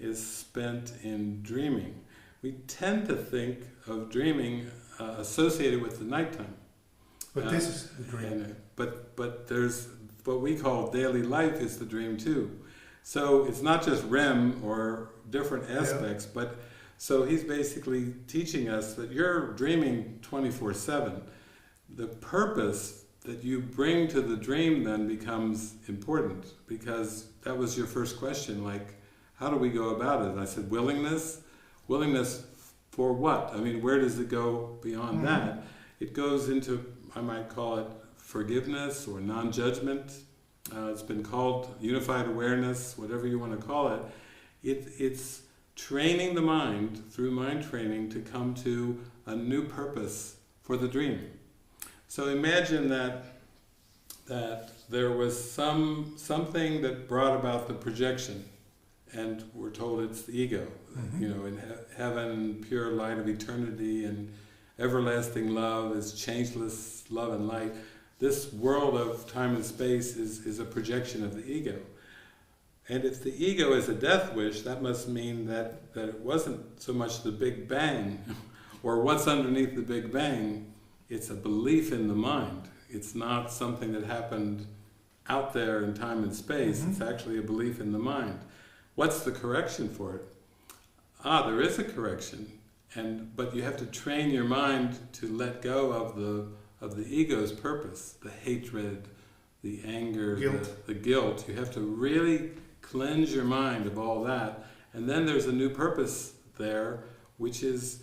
is spent in dreaming. We tend to think of dreaming associated with the nighttime. But this is the dream. But there's what we call daily life is the dream too. So it's not just REM or different aspects, but so he's basically teaching us that you're dreaming 24/7. The purpose that you bring to the dream then becomes important, because that was your first question, like, how do we go about it? And I said, willingness. Willingness for what? I mean, where does it go beyond that? It goes into, I might call it forgiveness or non-judgment. It's been called unified awareness, whatever you want to call it. It's training the mind through mind training to come to a new purpose for the dream. So imagine that there was something that brought about the projection, and we're told it's the ego. In heaven, pure light of eternity and everlasting love is changeless love and light. This world of time and space is a projection of the ego. And if the ego is a death wish, that must mean that it wasn't so much the Big Bang or what's underneath the Big Bang. It's a belief in the mind. It's not something that happened out there in time and space. It's actually a belief in the mind. What's the correction for it? There is a correction, but you have to train your mind to let go of the ego's purpose, the hatred, the anger, the guilt. You have to really cleanse your mind of all that And then there's a new purpose there, which is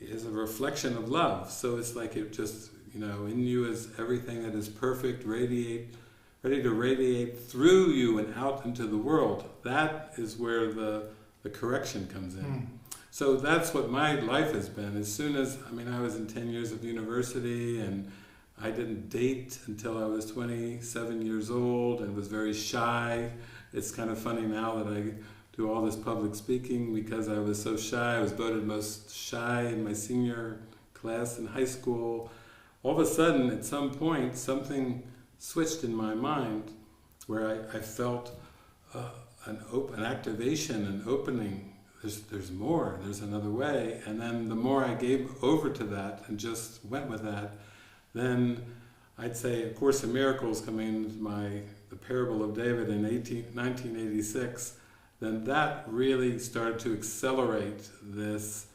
a reflection of love. So it's like it just, in you is everything that is perfect, ready to radiate through you and out into the world. That is where the correction comes in. So that's what my life has been. As soon as, I was in 10 years of university, and I didn't date until I was 27 years old and was very shy. It's kind of funny now that I do all this public speaking because I was so shy. I was voted most shy in my senior class in high school. All of a sudden, at some point, something switched in my mind where I felt an activation, an opening. There's more, there's another way. And then the more I gave over to that and just went with that, then I'd say A Course in Miracles, coming into the Parable of David in 1986, then that really started to accelerate this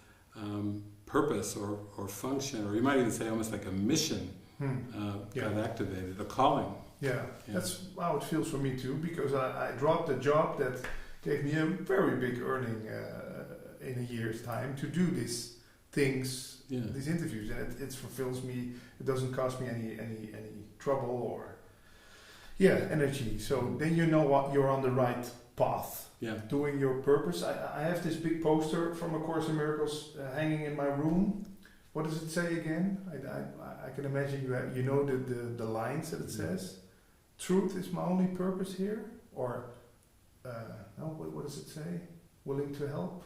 purpose or function, or you might even say almost like a mission got activated, a calling. Yeah, that's how it feels for me too, because I dropped a job that gave me a very big earning in a year's time to do these things, these interviews, and it fulfills me. It doesn't cost me any trouble or energy. So then you know what you're on the right path. Doing your purpose. I have this big poster from A Course in Miracles hanging in my room. What does it say again? I can imagine you know the lines that it says. Truth is my only purpose here, or no? What does it say? Willing to help.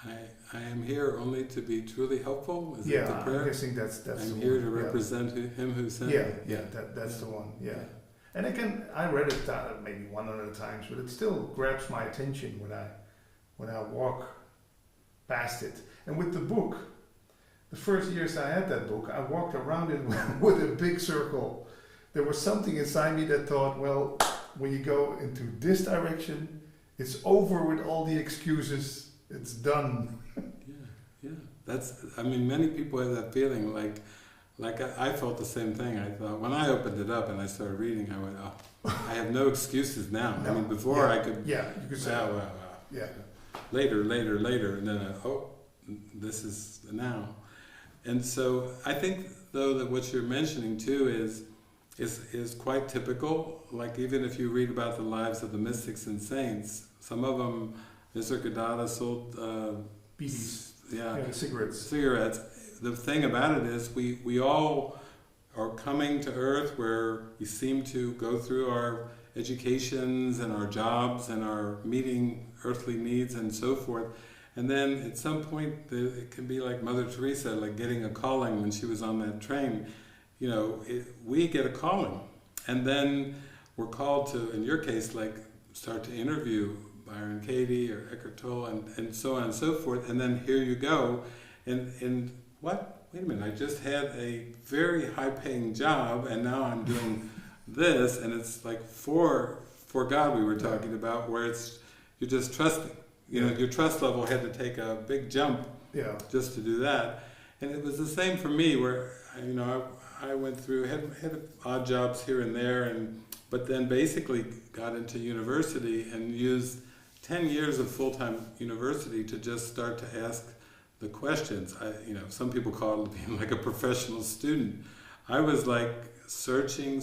I am here only to be truly helpful. Is it the prayer? I'm guessing that's. I'm here to represent Him who sent me. That's the one. Yeah. And I read it maybe 100 times, but it still grabs my attention when I walk past it. And with the book, the first years I had that book, I walked around it with a big circle. There was something inside me that thought, well, when you go into this direction, it's over with all the excuses. It's done. That's. Many people have that feeling. Like I felt the same thing. I thought when I opened it up and I started reading, I went, "Oh, I have no excuses now." No. Before I could. Yeah, you could say. Later, and then this is now. And so I think though that what you're mentioning too is quite typical. Like even if you read about the lives of the mystics and saints, some of them, Nisargadatta sold BDs. Cigarettes. The thing about it is we all are coming to Earth where we seem to go through our educations and our jobs and our meeting earthly needs and so forth. And then at some point it can be like Mother Teresa, like getting a calling when she was on that train. We get a calling. And then we're called to, in your case, like start to interview Byron Katie or Eckhart Tolle and so on and so forth. And then here you go. And what? Wait a minute, I just had a very high-paying job, and now I'm doing this, and it's like for God we were talking about, where you're just trusting. Your trust level had to take a big jump just to do that. And it was the same for me, where I went through, had odd jobs here and there, but then basically got into university and used 10 years of full-time university to just start to ask the questions. Some people call it being like a professional student. I was like searching,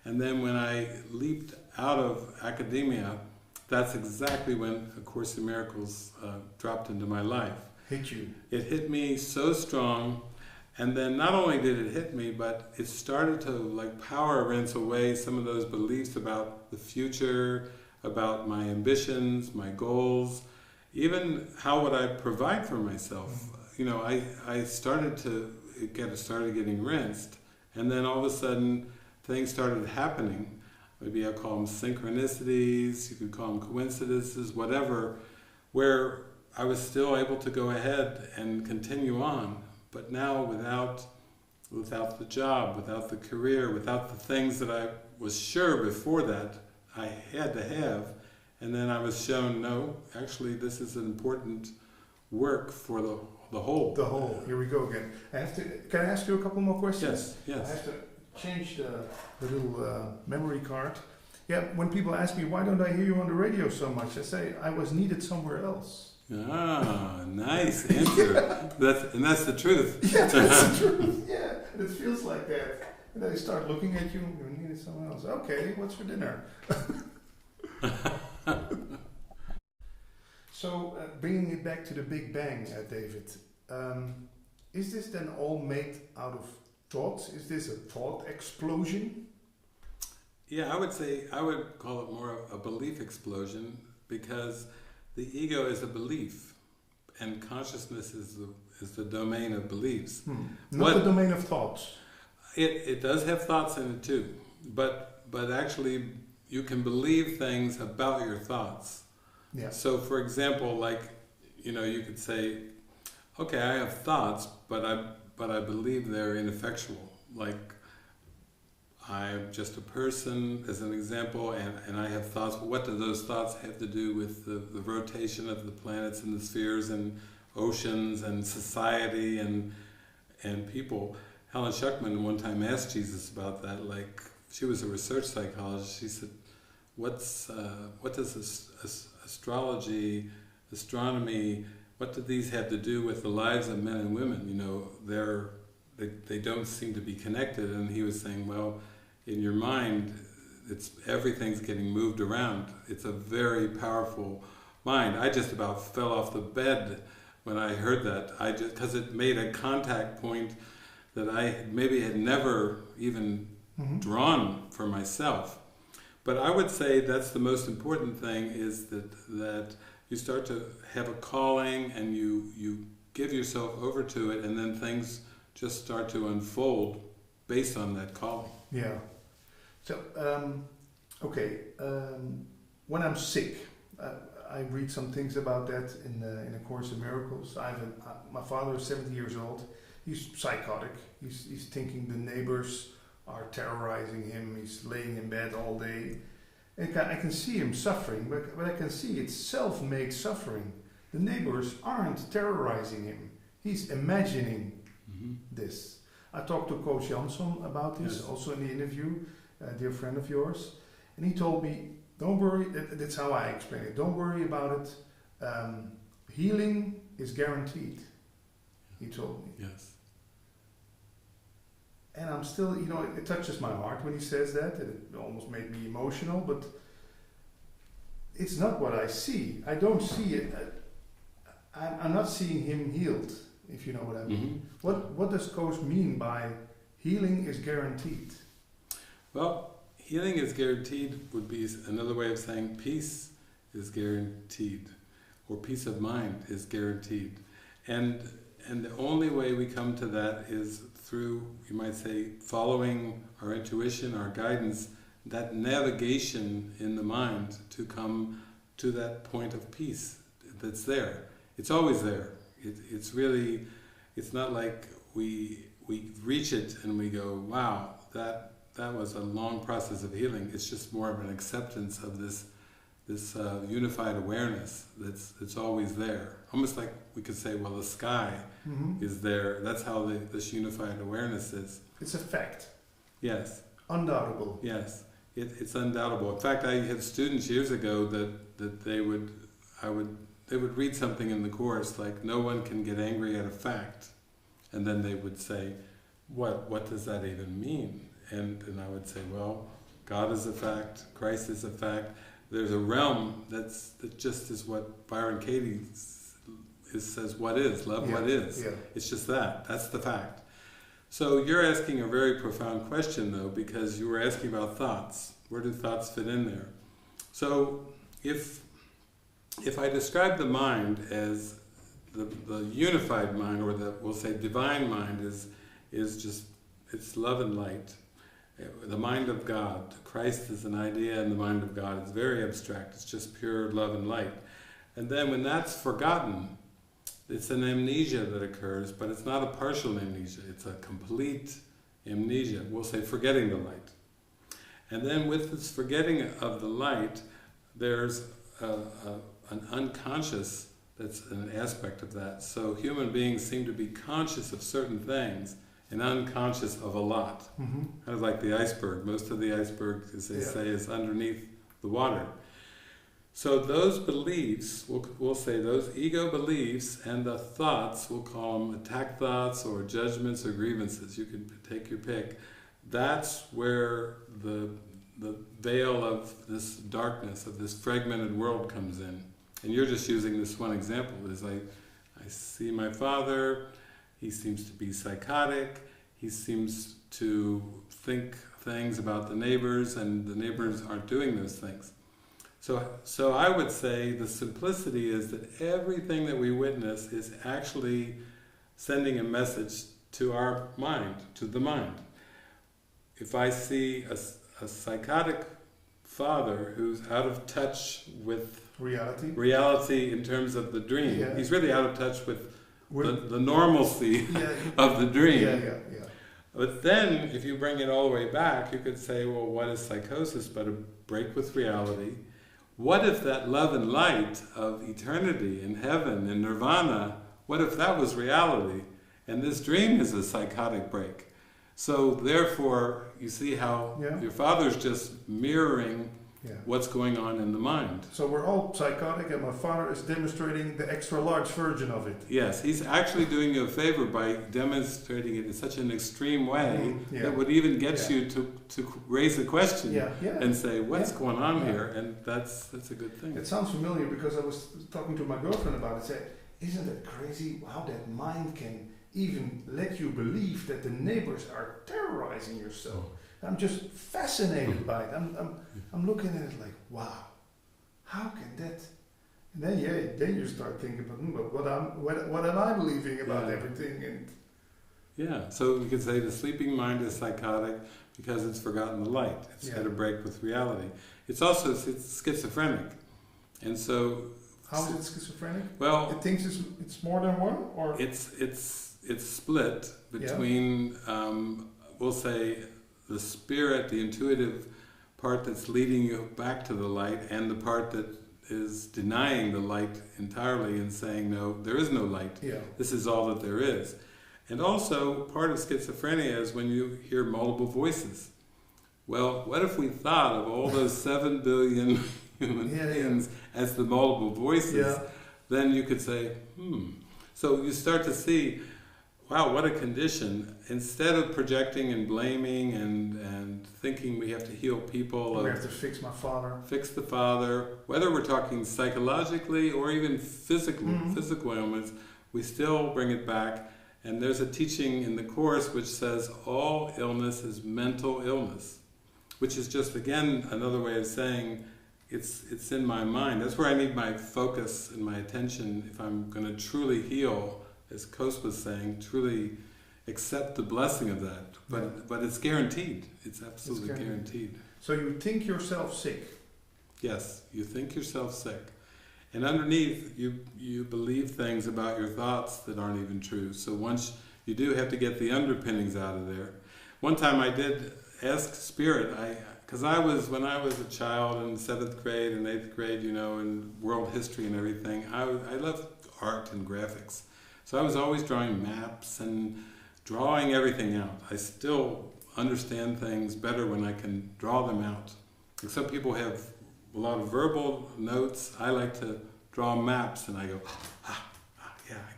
and then when I leaped out of academia, that's exactly when A Course in Miracles dropped into my life. Hit you. It hit me so strong, and then not only did it hit me, but it started to like power rinse away some of those beliefs about the future, about my ambitions, my goals, even how would I provide for myself. I started getting rinsed, and then all of a sudden things started happening. Maybe I call them synchronicities, you could call them coincidences, whatever, where I was still able to go ahead and continue on, but now without the job, without the career, without the things that I was sure before that I had to have. And then I was shown, no, actually this is an important work for the whole. The whole. Here we go again. Can I ask you a couple more questions? Yes. I have to change the little memory card. Yeah, when people ask me, why don't I hear you on the radio so much? I say, I was needed somewhere else. Ah, nice answer. That's the truth. Yeah, that's the truth. Yeah, and it feels like that. And then they start looking at you, you're needed somewhere else. Okay, what's for dinner? So, bringing it back to the Big Bang, David, is this then all made out of thoughts? Is this a thought explosion? Yeah, I would call it more a belief explosion, because the ego is a belief, and consciousness is the domain of beliefs. Not the domain of thoughts. It does have thoughts in it too, but actually you can believe things about your thoughts. Yeah. So, for example, like, you could say, okay, I have thoughts, but I believe they're ineffectual. Like, I'm just a person, as an example, and I have thoughts. What do those thoughts have to do with the rotation of the planets and the spheres and oceans and society and people? Helen Schuckman one time asked Jesus about that. Like, she was a research psychologist. She said, what does astrology, astronomy, what do these have to do with the lives of men and women? They don't seem to be connected. And he was saying, well, in your mind, everything's getting moved around. It's a very powerful mind. I just about fell off the bed when I heard that. Because it made a contact point that I maybe had never even drawn for myself. But I would say that's the most important thing, is that you start to have a calling and you give yourself over to it, and then things just start to unfold based on that calling. Yeah. So, when I'm sick, I read some things about that in A Course in Miracles. My father is 70 years old. He's psychotic. He's thinking the neighbors are terrorizing him. He's laying in bed all day. And I can see him suffering, but I can see it's self-made suffering. The neighbors aren't terrorizing him. He's imagining this. I talked to Coach Jansson about this, also in the interview, a dear friend of yours. And he told me, don't worry, that's how I explain it. Don't worry about it. Healing is guaranteed, he told me. Yes. And I'm still, it touches my heart when he says that. It almost made me emotional, but it's not what I see. I don't see it. I'm not seeing him healed, if you know what I mean. What does Coach mean by healing is guaranteed? Well, healing is guaranteed would be another way of saying peace is guaranteed, or peace of mind is guaranteed. And the only way we come to that is through, you might say, following our intuition, our guidance, that navigation in the mind to come to that point of peace that's there. It's always there. It's really, it's not like we reach it and we go, wow, that was a long process of healing. It's just more of an acceptance of this unified awareness that's always there. Almost like we could say, well, the sky is there. That's how this unified awareness is. It's a fact. Yes. Undoubtable. Yes, it's undoubtable. In fact, I had students years ago that they would read something in the course like, no one can get angry at a fact, and then they would say, what does that even mean? And I would say, well, God is a fact, Christ is a fact. There's a realm that just is what Byron Katie says, what is, love what is. Yeah. It's just that's the fact. So you're asking a very profound question, though, because you were asking about thoughts. Where do thoughts fit in there? So if I describe the mind as the unified mind, or we'll say divine mind, is just, it's love and light. The mind of God. Christ is an idea, and the mind of God is very abstract. It's just pure love and light. And then when that's forgotten, it's an amnesia that occurs, but it's not a partial amnesia. It's a complete amnesia. We'll say forgetting the light. And then with this forgetting of the light, there's an unconscious that's an aspect of that. So human beings seem to be conscious of certain things, and unconscious of a lot. Mm-hmm. Kind of like the iceberg. Most of the iceberg, as they say, is underneath the water. So those beliefs, we'll say those ego beliefs and the thoughts, we'll call them attack thoughts or judgments or grievances, you can take your pick. That's where the veil of this darkness, of this fragmented world comes in. And you're just using this one example. Is I see my father, he seems to be psychotic, he seems to think things about the neighbors, and the neighbors aren't doing those things. So I would say the simplicity is that everything that we witness is actually sending a message to our mind, to the mind. If I see a psychotic father who's out of touch with reality in terms of the dream, he's really out of touch with the normalcy of the dream. But then, if you bring it all the way back, you could say, well, what is psychosis but a break with reality? What if that love and light of eternity and heaven and nirvana, what if that was reality? And this dream is a psychotic break. So therefore, you see how your father's just mirroring what's going on in the mind. So we're all psychotic, and my father is demonstrating the extra large version of it. Yes, he's actually doing you a favor by demonstrating it in such an extreme way that would even get you to raise a question and say, what's going on here? And that's a good thing. It sounds familiar because I was talking to my girlfriend about it. I said, isn't it crazy how that mind can even let you believe that the neighbors are terrorizing your soul? I'm just fascinated by it. I'm looking at it like, wow, how can that? And then you start thinking about what am I believing about everything? And so we could say the sleeping mind is psychotic because it's forgotten the light. It's had a break with reality. It's also schizophrenic, and so how is it schizophrenic? Well, it thinks it's more than one, or it's split between we'll say the spirit, the intuitive part that's leading you back to the light, and the part that is denying the light entirely and saying, no, there is no light. This is all that there is. And also, part of schizophrenia is when you hear multiple voices. Well, what if we thought of all those 7 billion human beings as the multiple voices? Then you could say, So you start to see, wow, what a condition. Instead of projecting and blaming and thinking we have to heal people. We have to fix my father. Fix the father. Whether we're talking psychologically or even physical ailments, we still bring it back. And there's a teaching in the Course which says all illness is mental illness, which is just, again, another way of saying it's in my mind. That's where I need my focus and my attention if I'm going to truly heal. As Kos was saying, truly accept the blessing of that. But it's guaranteed. It's absolutely guaranteed. So you think yourself sick? Yes, you think yourself sick. And underneath, you believe things about your thoughts that aren't even true. So once you do have to get the underpinnings out of there. One time I did ask Spirit, because when I was a child in 7th grade and 8th grade, in world history and everything, I loved art and graphics. So I was always drawing maps and drawing everything out. I still understand things better when I can draw them out. Like some people have a lot of verbal notes. I like to draw maps, and I go, I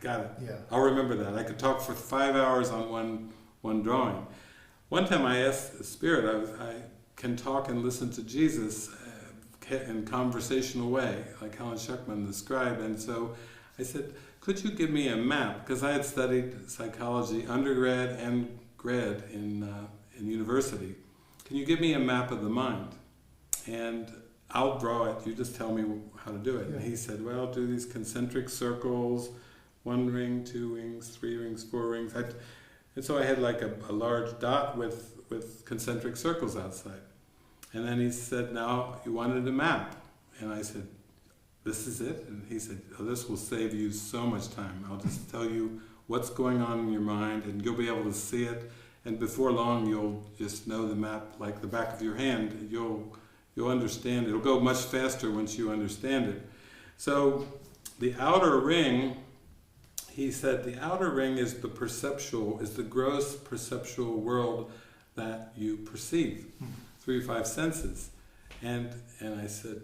got it. I'll remember that. I could talk for 5 hours on one drawing. One time I asked the Spirit, I can talk and listen to Jesus in conversational way, like Helen Schuckman described, and so I said, could you give me a map? Because I had studied psychology undergrad and grad in university. Can you give me a map of the mind? And I'll draw it. You just tell me how to do it. And he said, well, do these concentric circles, 1 ring, 2 rings, 3 rings, 4 rings. And so I had like a large dot with concentric circles outside. And then he said, now you wanted a map. And I said, this is it? And he said, this will save you so much time. I'll just tell you what's going on in your mind, and you'll be able to see it. And before long, you'll just know the map like the back of your hand. You'll understand. It'll go much faster once you understand it. So the outer ring, he said the outer ring is the gross perceptual world that you perceive through your five senses. And I said,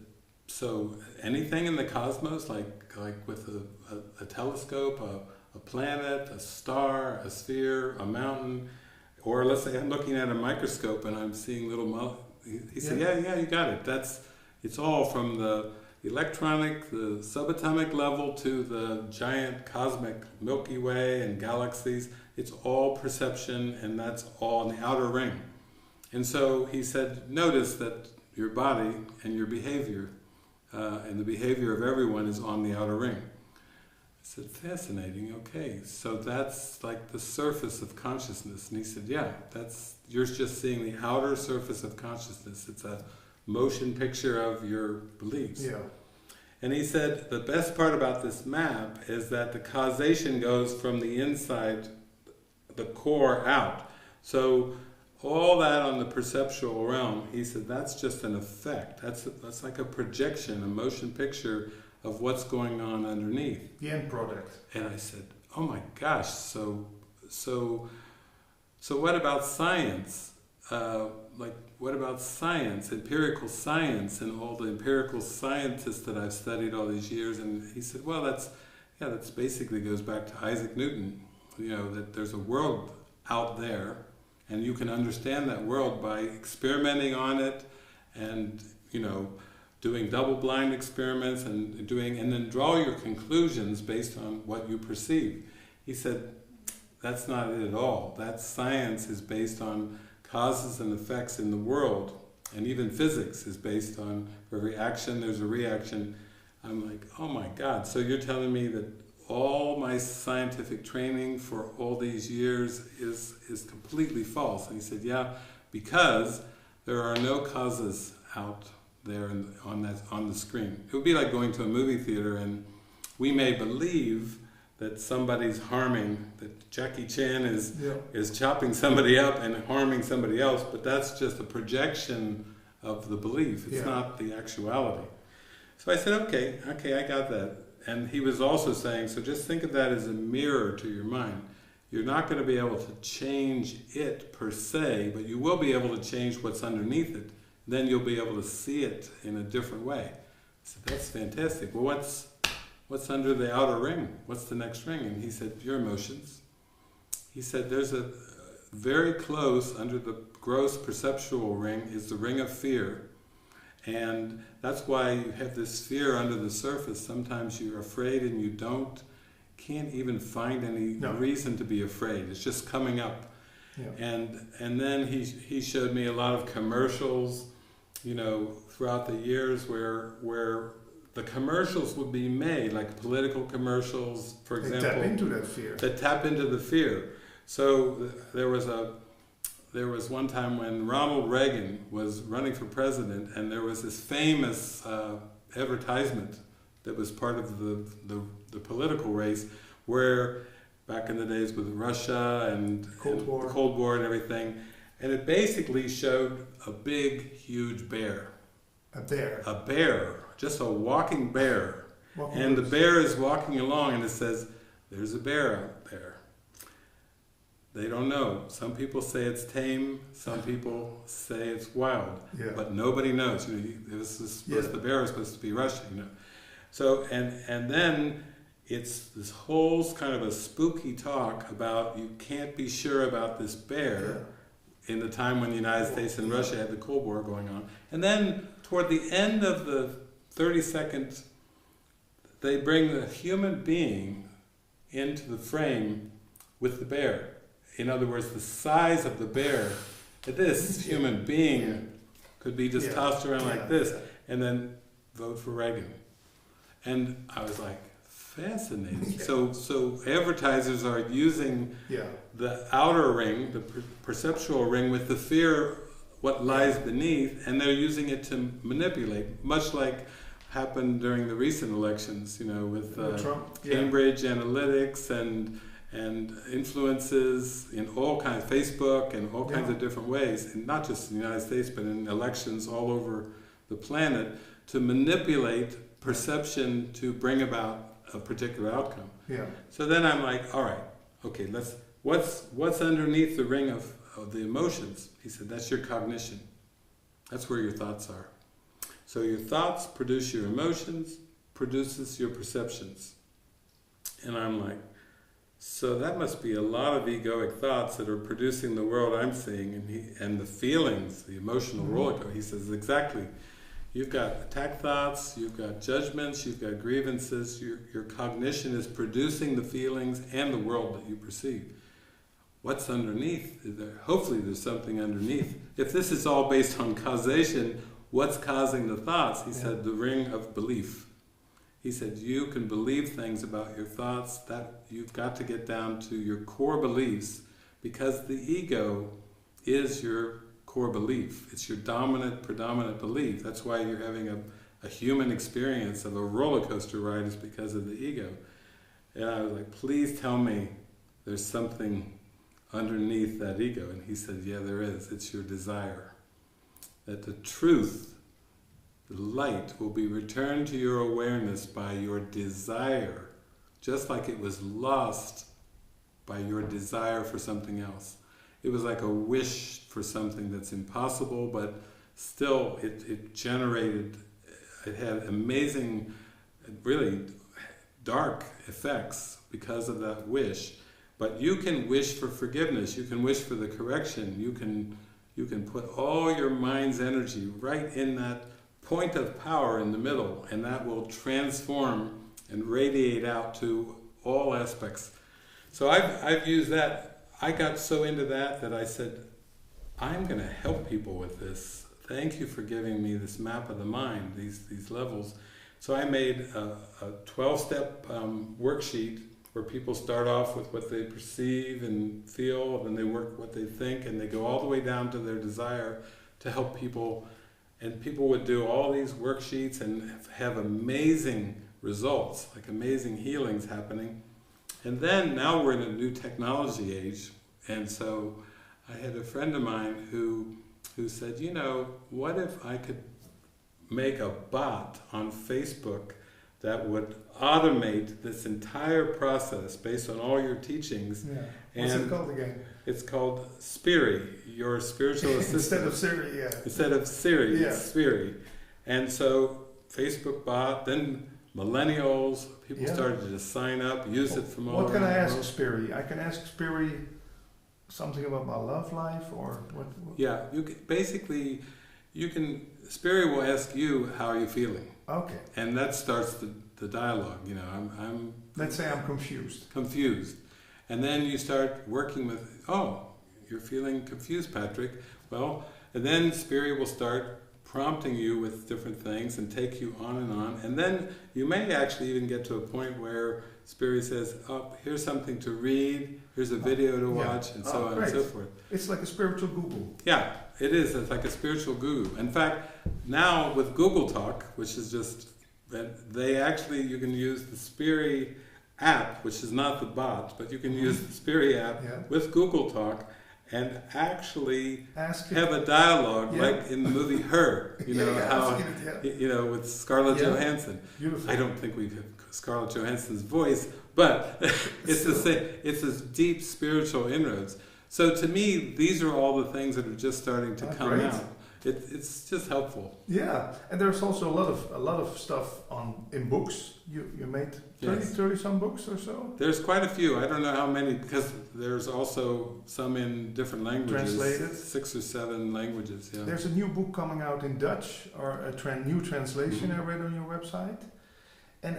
so anything in the cosmos, like with a telescope, a planet, a star, a sphere, a mountain, or let's say I'm looking at a microscope and I'm seeing little he said, yeah, you got it. It's all from the electronic, the subatomic level to the giant cosmic Milky Way and galaxies. It's all perception, and that's all in the outer ring. And so he said, notice that your body and your behavior and the behavior of everyone is on the outer ring. I said, fascinating, okay, so that's like the surface of consciousness. And he said, yeah, you're just seeing the outer surface of consciousness. It's a motion picture of your beliefs. Yeah. And he said, the best part about this map is that the causation goes from the inside, the core, out. So all that on the perceptual realm, he said, that's just an effect. That's like a projection, a motion picture of what's going on underneath. The end product. And I said, oh my gosh, so what about science? What about science, empirical science, and all the empirical scientists that I've studied all these years? And he said, well, that's basically goes back to Isaac Newton, that there's a world out there, and you can understand that world by experimenting on it, and doing double-blind experiments, and then draw your conclusions based on what you perceive. He said, that's not it at all. That science is based on causes and effects in the world, and even physics is based on, for every action there's a reaction. I'm like, oh my God, so you're telling me that all my scientific training for all these years is completely false? And he said, yeah, because there are no causes out there on the screen. It would be like going to a movie theater and we may believe that somebody's harming, that Jackie Chan is chopping somebody up and harming somebody else, but that's just a projection of the belief. It's not the actuality. So I said, okay, I got that. And he was also saying, so just think of that as a mirror to your mind. You're not going to be able to change it per se, but you will be able to change what's underneath it. Then you'll be able to see it in a different way. I said, that's fantastic. Well, what's under the outer ring? What's the next ring? And he said, your emotions. He said, there's a very close, under the gross perceptual ring, is the ring of fear. And that's why you have this fear under the surface. Sometimes you're afraid and you can't even find any reason to be afraid. It's just coming up. Yeah. And then he showed me a lot of commercials, throughout the years where the commercials would be made, like political commercials, for example. They tap into that fear. That tap into the fear. So there was one time when Ronald Reagan was running for president, and there was this famous advertisement that was part of the political race, where back in the days with Russia and the Cold War and everything, and it basically showed a big, huge bear. A bear? A bear, just a walking bear. And the bear is walking along, and it says, there's a bear out there. They don't know. Some people say it's tame, some people say it's wild, but nobody knows. The bear is supposed to be Russian, So, and then it's this whole kind of a spooky talk about you can't be sure about this bear in the time when the United States and Russia had the Cold War going on. And then toward the end of the 30 seconds, they bring the human being into the frame with the bear. In other words, the size of the bear, this human being could be just tossed around like this, and then vote for Reagan. And I was like, fascinating. So advertisers are using the outer ring, the perceptual ring, with the fear, what lies beneath, and they're using it to manipulate, much like happened during the recent elections, with Trump, Cambridge Analytics and influences in all kinds, Facebook and all kinds of different ways, and not just in the United States, but in elections all over the planet, to manipulate perception to bring about a particular outcome. Yeah. So then I'm like, all right, okay, what's underneath the ring of the emotions? He said, that's your cognition. That's where your thoughts are. So your thoughts produce your emotions, produces your perceptions. And I'm like, so that must be a lot of egoic thoughts that are producing the world I'm seeing, and the feelings, the emotional roller coaster. He says, exactly. You've got attack thoughts, you've got judgments, you've got grievances. Your cognition is producing the feelings and the world that you perceive. What's underneath? Hopefully there's something underneath. If this is all based on causation, what's causing the thoughts? He said, the ring of belief. He said, you can believe things about your thoughts, that you've got to get down to your core beliefs, because the ego is your core belief. It's your dominant, predominant belief. That's why you're having a human experience of a roller coaster ride, is because of the ego. And I was like, please tell me there's something underneath that ego. And he said, yeah, there is. It's your desire. That the truth, the light, will be returned to your awareness by your desire, just like it was lost by your desire for something else. It was like a wish for something that's impossible, but still it generated, it had amazing, really dark effects because of that wish. But you can wish for forgiveness, you can wish for the correction, you can put all your mind's energy right in that point of power in the middle, and that will transform and radiate out to all aspects. So I've used that. I got so into that I said, I'm going to help people with this. Thank you for giving me this map of the mind, these levels. So I made a 12-step worksheet where people start off with what they perceive and feel, and then they work what they think, and they go all the way down to their desire to help people. And people would do all these worksheets and have amazing results, like amazing healings happening. And then now we're in a new technology age, and so I had a friend of mine who said, you know, what if I could make a bot on Facebook that would automate this entire process based on all your teachings? Yeah. And what's it called again? It's called Spiri, your spiritual assistant. Instead of Siri, yeah. Instead of Siri, Yeah. it's Spiri. And so Facebook bot, then millennials, people started to just sign up, use it from all What can I ask world. Spiri? I can ask Spiri something about my love life, or what? Yeah, basically, Spiri will ask you, how are you feeling? Okay. And that starts the dialogue, you know, I'm Let's say I'm confused. confused. And then you start working with, oh, you're feeling confused, Patrick. Well, and then Spirit will start prompting you with different things and take you on. And then you may actually even get to a point where Spirit says, oh, here's something to read, here's a video to watch, and so on and so forth. It's like a spiritual Google. Yeah, it is. It's like a spiritual guru. In fact, now with Google Talk, which is just, you can use the Spirit app, which is not the bot, but you can use the Spirit app with Google Talk and actually have a dialogue, like in the movie Her, you know, with Scarlett Johansson. Beautiful. I don't think we have Scarlett Johansson's voice, but it's the same. It's this deep spiritual inroads. So to me, these are all the things that are just starting to come out. It's just helpful. Yeah, and there's also a lot of stuff in books. You made 30 some books or so? There's quite a few. I don't know how many, because there's also some in different languages. Translated? 6 or 7 languages, yeah. There's a new book coming out in Dutch, or a new translation I read on your website. And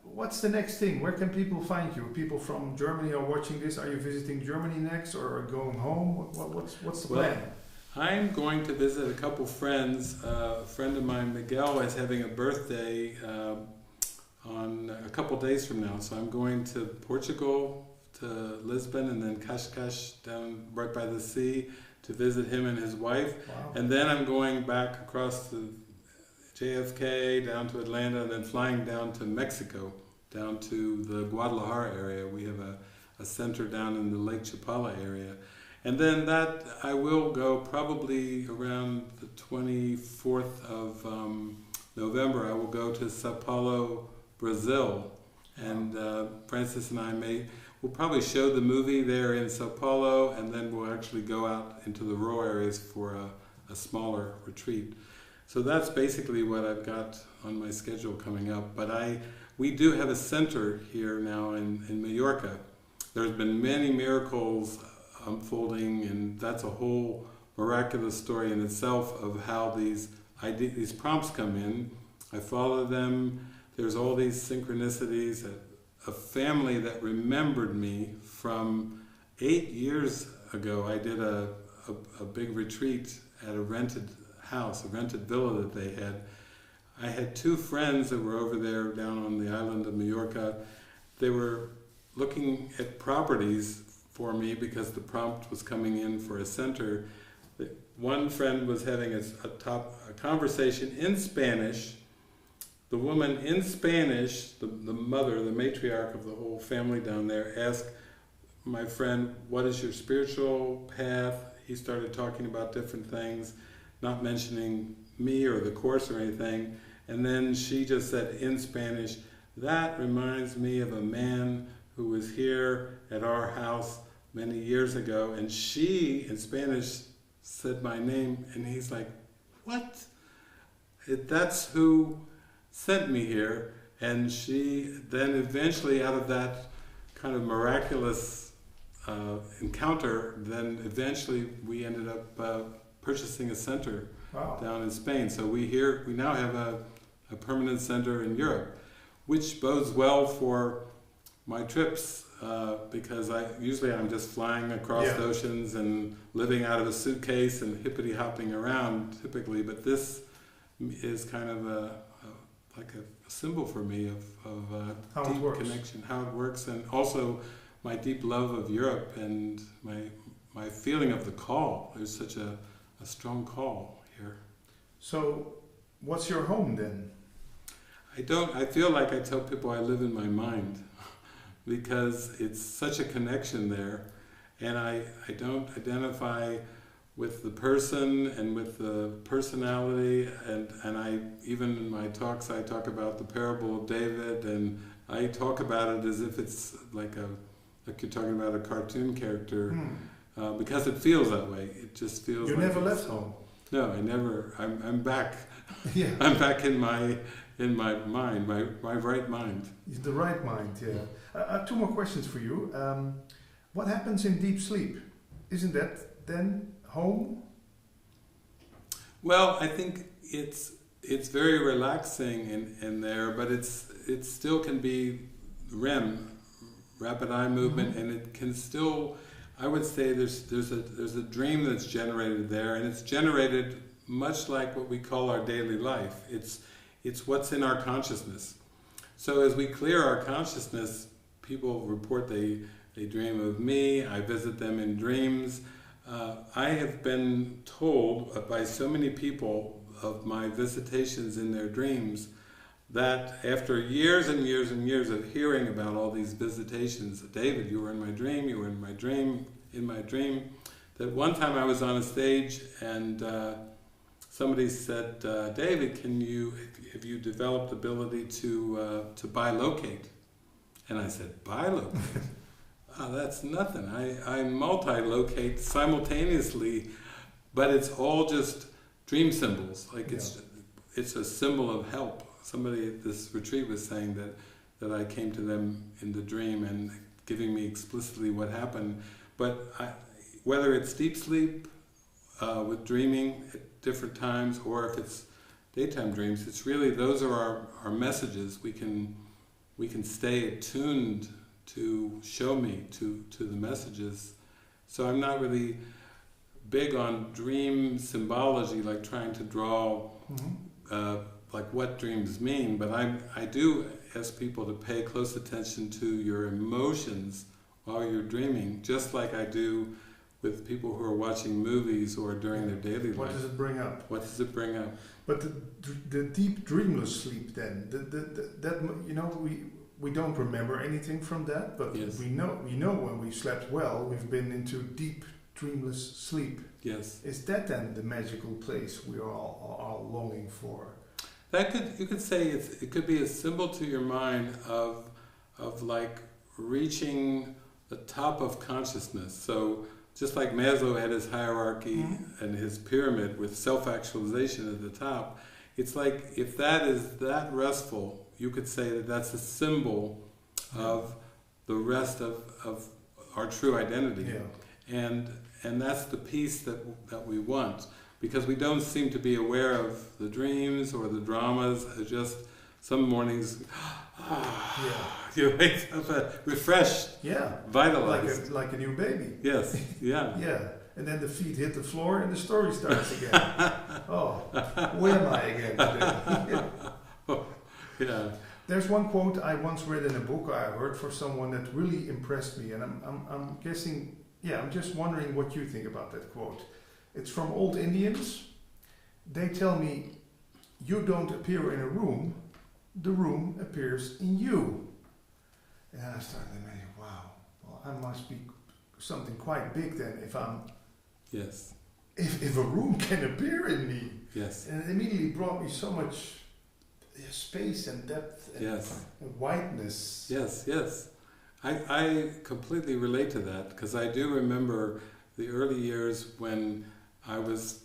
what's the next thing? Where can people find you? People from Germany are watching this. Are you visiting Germany next, or going home? What's the plan? I'm going to visit a couple friends. A friend of mine, Miguel, is having a birthday on a couple days from now. So I'm going to Portugal, to Lisbon, and then Cascais down right by the sea to visit him and his wife. Wow. And then I'm going back across the JFK down to Atlanta, and then flying down to Mexico, down to the Guadalajara area. We have a center down in the Lake Chapala area. And then that I will go probably around the 24th of November. I will go to Sao Paulo, Brazil, And Francis and I we'll probably show the movie there in Sao Paulo, and then we'll actually go out into the rural areas for a smaller retreat. So that's basically what I've got on my schedule coming up. But we do have a center here now in Mallorca. There's been many miracles unfolding, and that's a whole miraculous story in itself of how these prompts come in. I follow them. There's all these synchronicities. A family that remembered me from 8 years ago. I did a big retreat at a rented house, a rented villa that they had. I had 2 friends that were over there down on the island of Mallorca. They were looking at properties for me because the prompt was coming in for a center. One friend was having a conversation in Spanish. The woman in Spanish, the mother, the matriarch of the whole family down there, asked my friend, "What is your spiritual path?" He started talking about different things, not mentioning me or the course or anything. And then she just said in Spanish, "That reminds me of a man who was here at our house many years ago." And she, in Spanish, said my name, and he's like, "What? That's who sent me here." And she then eventually, out of that kind of miraculous encounter, then eventually we ended up purchasing a center down in Spain. So we now have a permanent center in Europe, which bodes well for my trips because I'm just flying across the oceans and living out of a suitcase and hippity hopping around typically. But this is kind of like a symbol for me of deep connection, how it works, and also my deep love of Europe and my feeling of the call. There's such a strong call here. So, what's your home then? I feel like I tell people I live in my mind because it's such a connection there, and I don't identify with the person and with the personality, and I even in my talks I talk about the parable of David, and I talk about it as if it's like you're talking about a cartoon character, because it feels that way. It just feels. You never left home. No, I never. I'm back. Yeah. I'm back in my mind, my right mind. The right mind, yeah. I have 2 more questions for you. What happens in deep sleep? Isn't that then home? Well, I think it's very relaxing in there, but it still can be REM, rapid eye movement, and it can still. I would say there's a dream that's generated there, and it's generated much like what we call our daily life. It's what's in our consciousness. So as we clear our consciousness, people report they dream of me. I visit them in dreams. I have been told by so many people of my visitations in their dreams that after years and years and years of hearing about all these visitations, "David, you were in my dream, you were in my dream, that one time I was on a stage and somebody said, "David, have you developed the ability to bilocate?" And I said, "Bilocate? That's nothing. I multi-locate simultaneously, but it's all just dream symbols. Like it's a symbol of help." Somebody at this retreat was saying that I came to them in the dream and giving me explicitly what happened. But whether it's deep sleep with dreaming at different times, or if it's daytime dreams, it's really those are our messages. We can stay attuned to show me to the messages. So I'm not really big on dream symbology, like trying to draw like what dreams mean, but I do ask people to pay close attention to your emotions while you're dreaming, just like I do with people who are watching movies or during their daily life. What does it bring up? What does it bring up? But the deep dreamless sleep then, that we don't remember anything from that, but yes. we know when we slept well, we've been into deep dreamless sleep. Yes. Is that then the magical place we are all longing for? You could say it could be a symbol to your mind of like reaching the top of consciousness. So just like Maslow had his hierarchy and his pyramid with self-actualization at the top, it's like if that is that restful, you could say that that's a symbol of the rest of our true identity. Yeah. And that's the peace that we want, because we don't seem to be aware of the dreams or the dramas. Just some mornings, you wake up refreshed, vitalized. Like a new baby. Yes, yeah. Yeah, and then the feet hit the floor and the story starts again. Oh, where am I again today? Yeah. There's one quote I once read in a book I heard for someone that really impressed me, and I'm guessing, I'm just wondering what you think about that quote. It's from old Indians. They tell me, you don't appear in a room, the room appears in you. And I started imagining, wow, well, I must be something quite big then if I'm... Yes. If a room can appear in me. Yes. And it immediately brought me so much space and depth and wideness. Yes, yes. I completely relate to that, because I do remember the early years when I was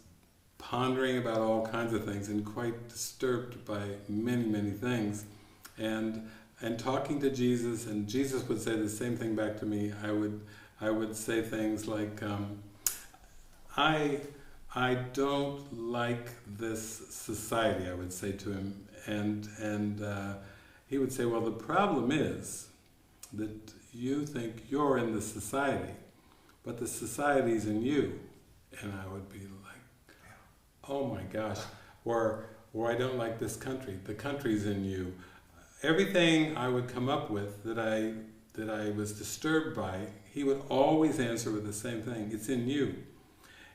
pondering about all kinds of things and quite disturbed by many, many things, and talking to Jesus, and Jesus would say the same thing back to me. I would say things like, I don't like this society, I would say to him, and he would say, well, the problem is that you think you're in the society, but the society's in you. And I would be like, oh my gosh, or I don't like this country, the country's in you. Everything I would come up with that I was disturbed by, he would always answer with the same thing, it's in you.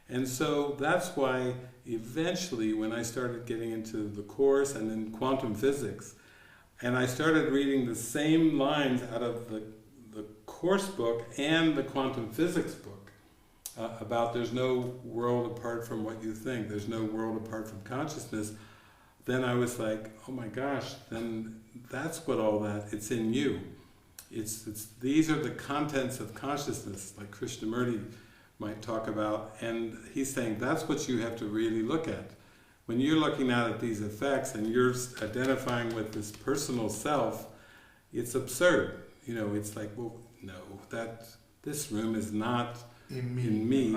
And so that's why eventually when I started getting into the course and in quantum physics, and I started reading the same lines out of the course book and the quantum physics book, about there's no world apart from what you think, there's no world apart from consciousness, then I was like, oh my gosh, then that's what all that, it's in you. It's these are the contents of consciousness, like Krishnamurti might talk about, and he's saying that's what you have to really look at. When you're looking out at these effects and you're identifying with this personal self, it's absurd. You know, it's like, well, no, this room is not in me.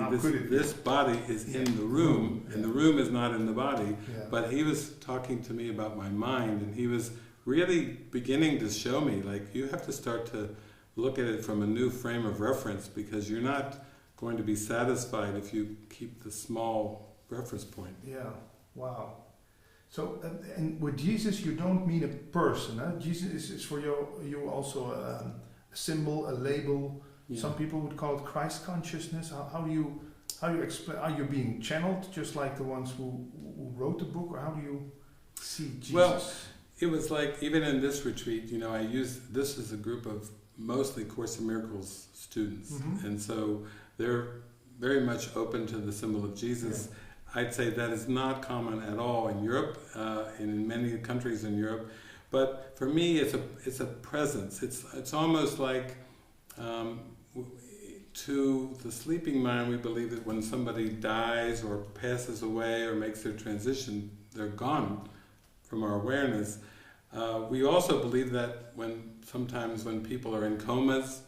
This body is in the room, and the room is not in the body. Yeah. But he was talking to me about my mind, and he was really beginning to show me, like, you have to start to look at it from a new frame of reference, because you're not going to be satisfied if you keep the small reference point. Yeah, wow. So, and with Jesus, you don't mean a person, huh? Jesus is for you also a symbol, a label. Yeah. Some people would call it Christ consciousness. How do you explain? Are you being channeled, just like the ones who wrote the book, or how do you see Jesus? Well, it was like, even in this retreat, you know, I used this as a group of mostly Course in Miracles students, and so they're very much open to the symbol of Jesus. Yeah. I'd say that is not common at all in Europe, in many countries in Europe. But for me, it's a presence. It's almost like, to the sleeping mind, we believe that when somebody dies or passes away or makes their transition, they're gone from our awareness. We also believe that sometimes when people are in comas,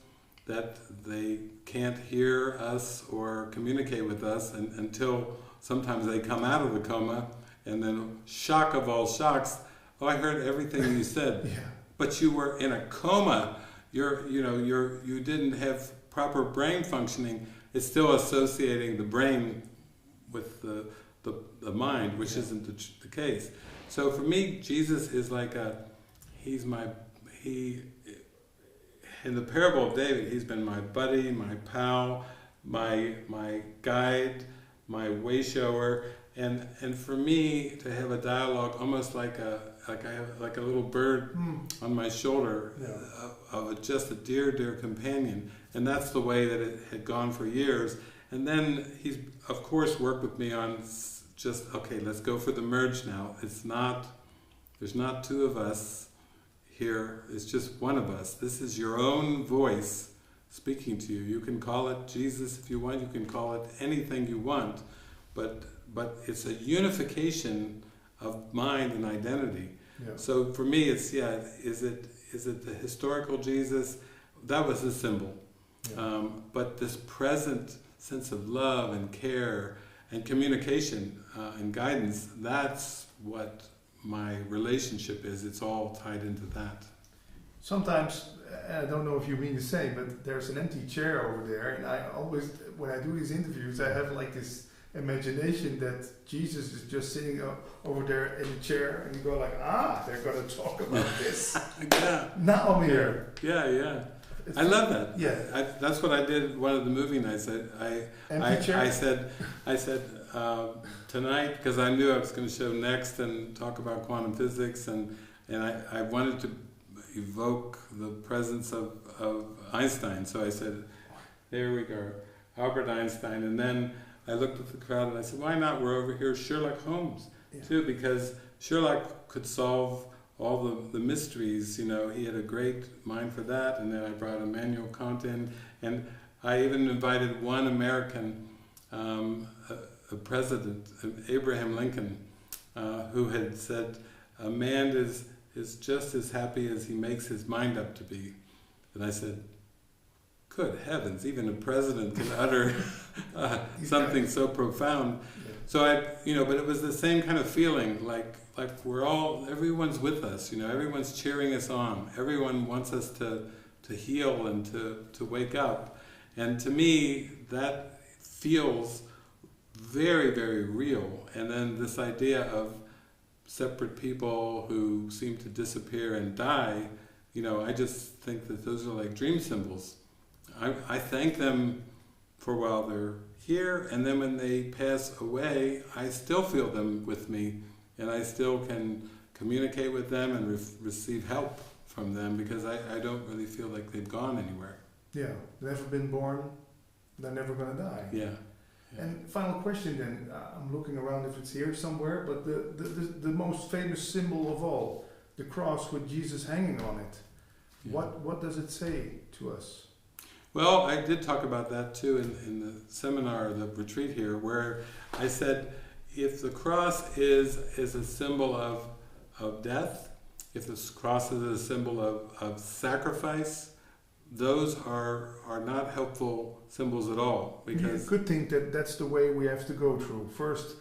that they can't hear us or communicate with us until sometimes they come out of the coma, and then shock of all shocks, oh, I heard everything you said, but you were in a coma. You didn't have proper brain functioning. It's still associating the brain with the mind, which isn't the case. So for me, Jesus is like in the parable of David, he's been my buddy, my pal, my guide, my way shower, and for me to have a dialogue, almost like I have a little bird on my shoulder, of just a dear companion, and that's the way that it had gone for years. And then he's of course worked with me on just, okay, let's go for the merge now. There's not two of us. here is just one of us. This is your own voice speaking to you. You can call it Jesus if you want. You can call it anything you want, but it's a unification of mind and identity. Yeah. So for me, it's is it the historical Jesus? That was a symbol, Yeah. but this present sense of love and care and communication and guidance, that's what my relationship is. It's all tied into that. Sometimes, I don't know if you mean the same, but there's an empty chair over there, and I always, when I do these interviews, I have like this imagination that Jesus is just sitting over there in a chair, and you go like, they're going to talk about this. Yeah. Now I'm here. Yeah. I love that. Yeah. That's what I did one of the movie nights. I said tonight, because I knew I was going to show next and talk about quantum physics, and I wanted to evoke the presence of Einstein. So I said, there we go, Albert Einstein. And then I looked at the crowd and I said, why not? We're over here, Sherlock Holmes, too, because Sherlock could solve all the mysteries. You know, he had a great mind for that. And then I brought Immanuel Kant in, and I even invited one American, a president, Abraham Lincoln, who had said, a man is just as happy as he makes his mind up to be. And I said, good heavens, even a president can utter something so profound. Yeah. So but it was the same kind of feeling, like everyone's with us, everyone's cheering us on. Everyone wants us to heal and to wake up. And to me, that feels very, very real. And then this idea of separate people who seem to disappear and die, I just think that those are like dream symbols. I thank them for while they're here, and then when they pass away, I still feel them with me, and I still can communicate with them and receive help from them, because I don't really feel like they've gone anywhere. Yeah, never been born, they're never going to die. Yeah. And final question then, I'm looking around if it's here somewhere, but the most famous symbol of all, the cross with Jesus hanging on it, what does it say to us? Well, I did talk about that too in the seminar, the retreat here, where I said, if the cross is a symbol of death, if the cross is a symbol of sacrifice, those are not helpful symbols at all. Because you could think that that's the way we have to go through. First,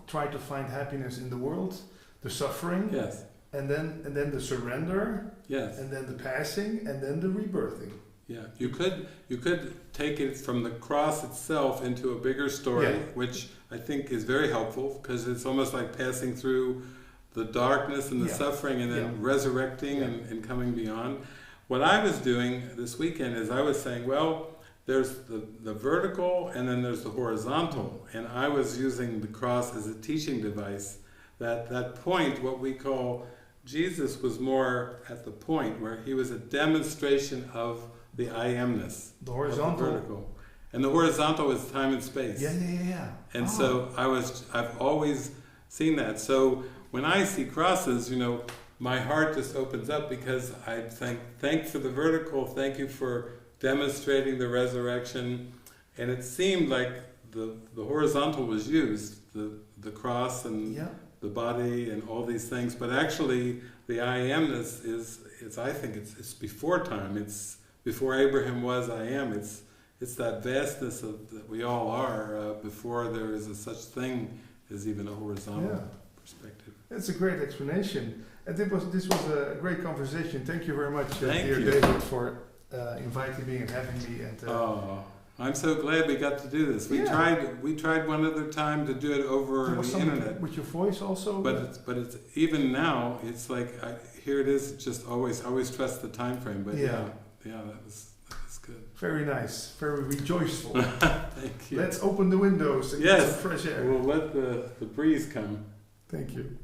try to find happiness in the world, the suffering, yes, and then the surrender, yes, and then the passing, and then the rebirthing. Yeah, you could take it from the cross itself into a bigger story, which I think is very helpful, because it's almost like passing through the darkness and the suffering, and then resurrecting and coming beyond. What I was doing this weekend is I was saying, well, there's the vertical and then there's the horizontal, and I was using the cross as a teaching device. That point, what we call Jesus, was more at the point where he was a demonstration of the I amness. The horizontal. The vertical. And the horizontal is time and space. Yeah. And so I've always seen that. So when I see crosses, my heart just opens up, because I thank for the vertical, thank you for demonstrating the resurrection. And it seemed like the horizontal was used, the cross and the body and all these things. But actually, the I amness I think it's before time. It's before Abraham was, I am. It's that vastness that we all are before there is a such thing as even a horizontal perspective. That's a great explanation. And this was a great conversation. Thank you very much, dear you. David, for inviting me and having me. And I'm so glad we got to do this. We tried one other time to do it over the internet with your voice also. But it's even now. It's like here it is. Just always trust the time frame. But that was good. Very nice. Very rejoiceful. Thank you. Let's open the windows and get some fresh air. We'll let the breeze come. Thank you.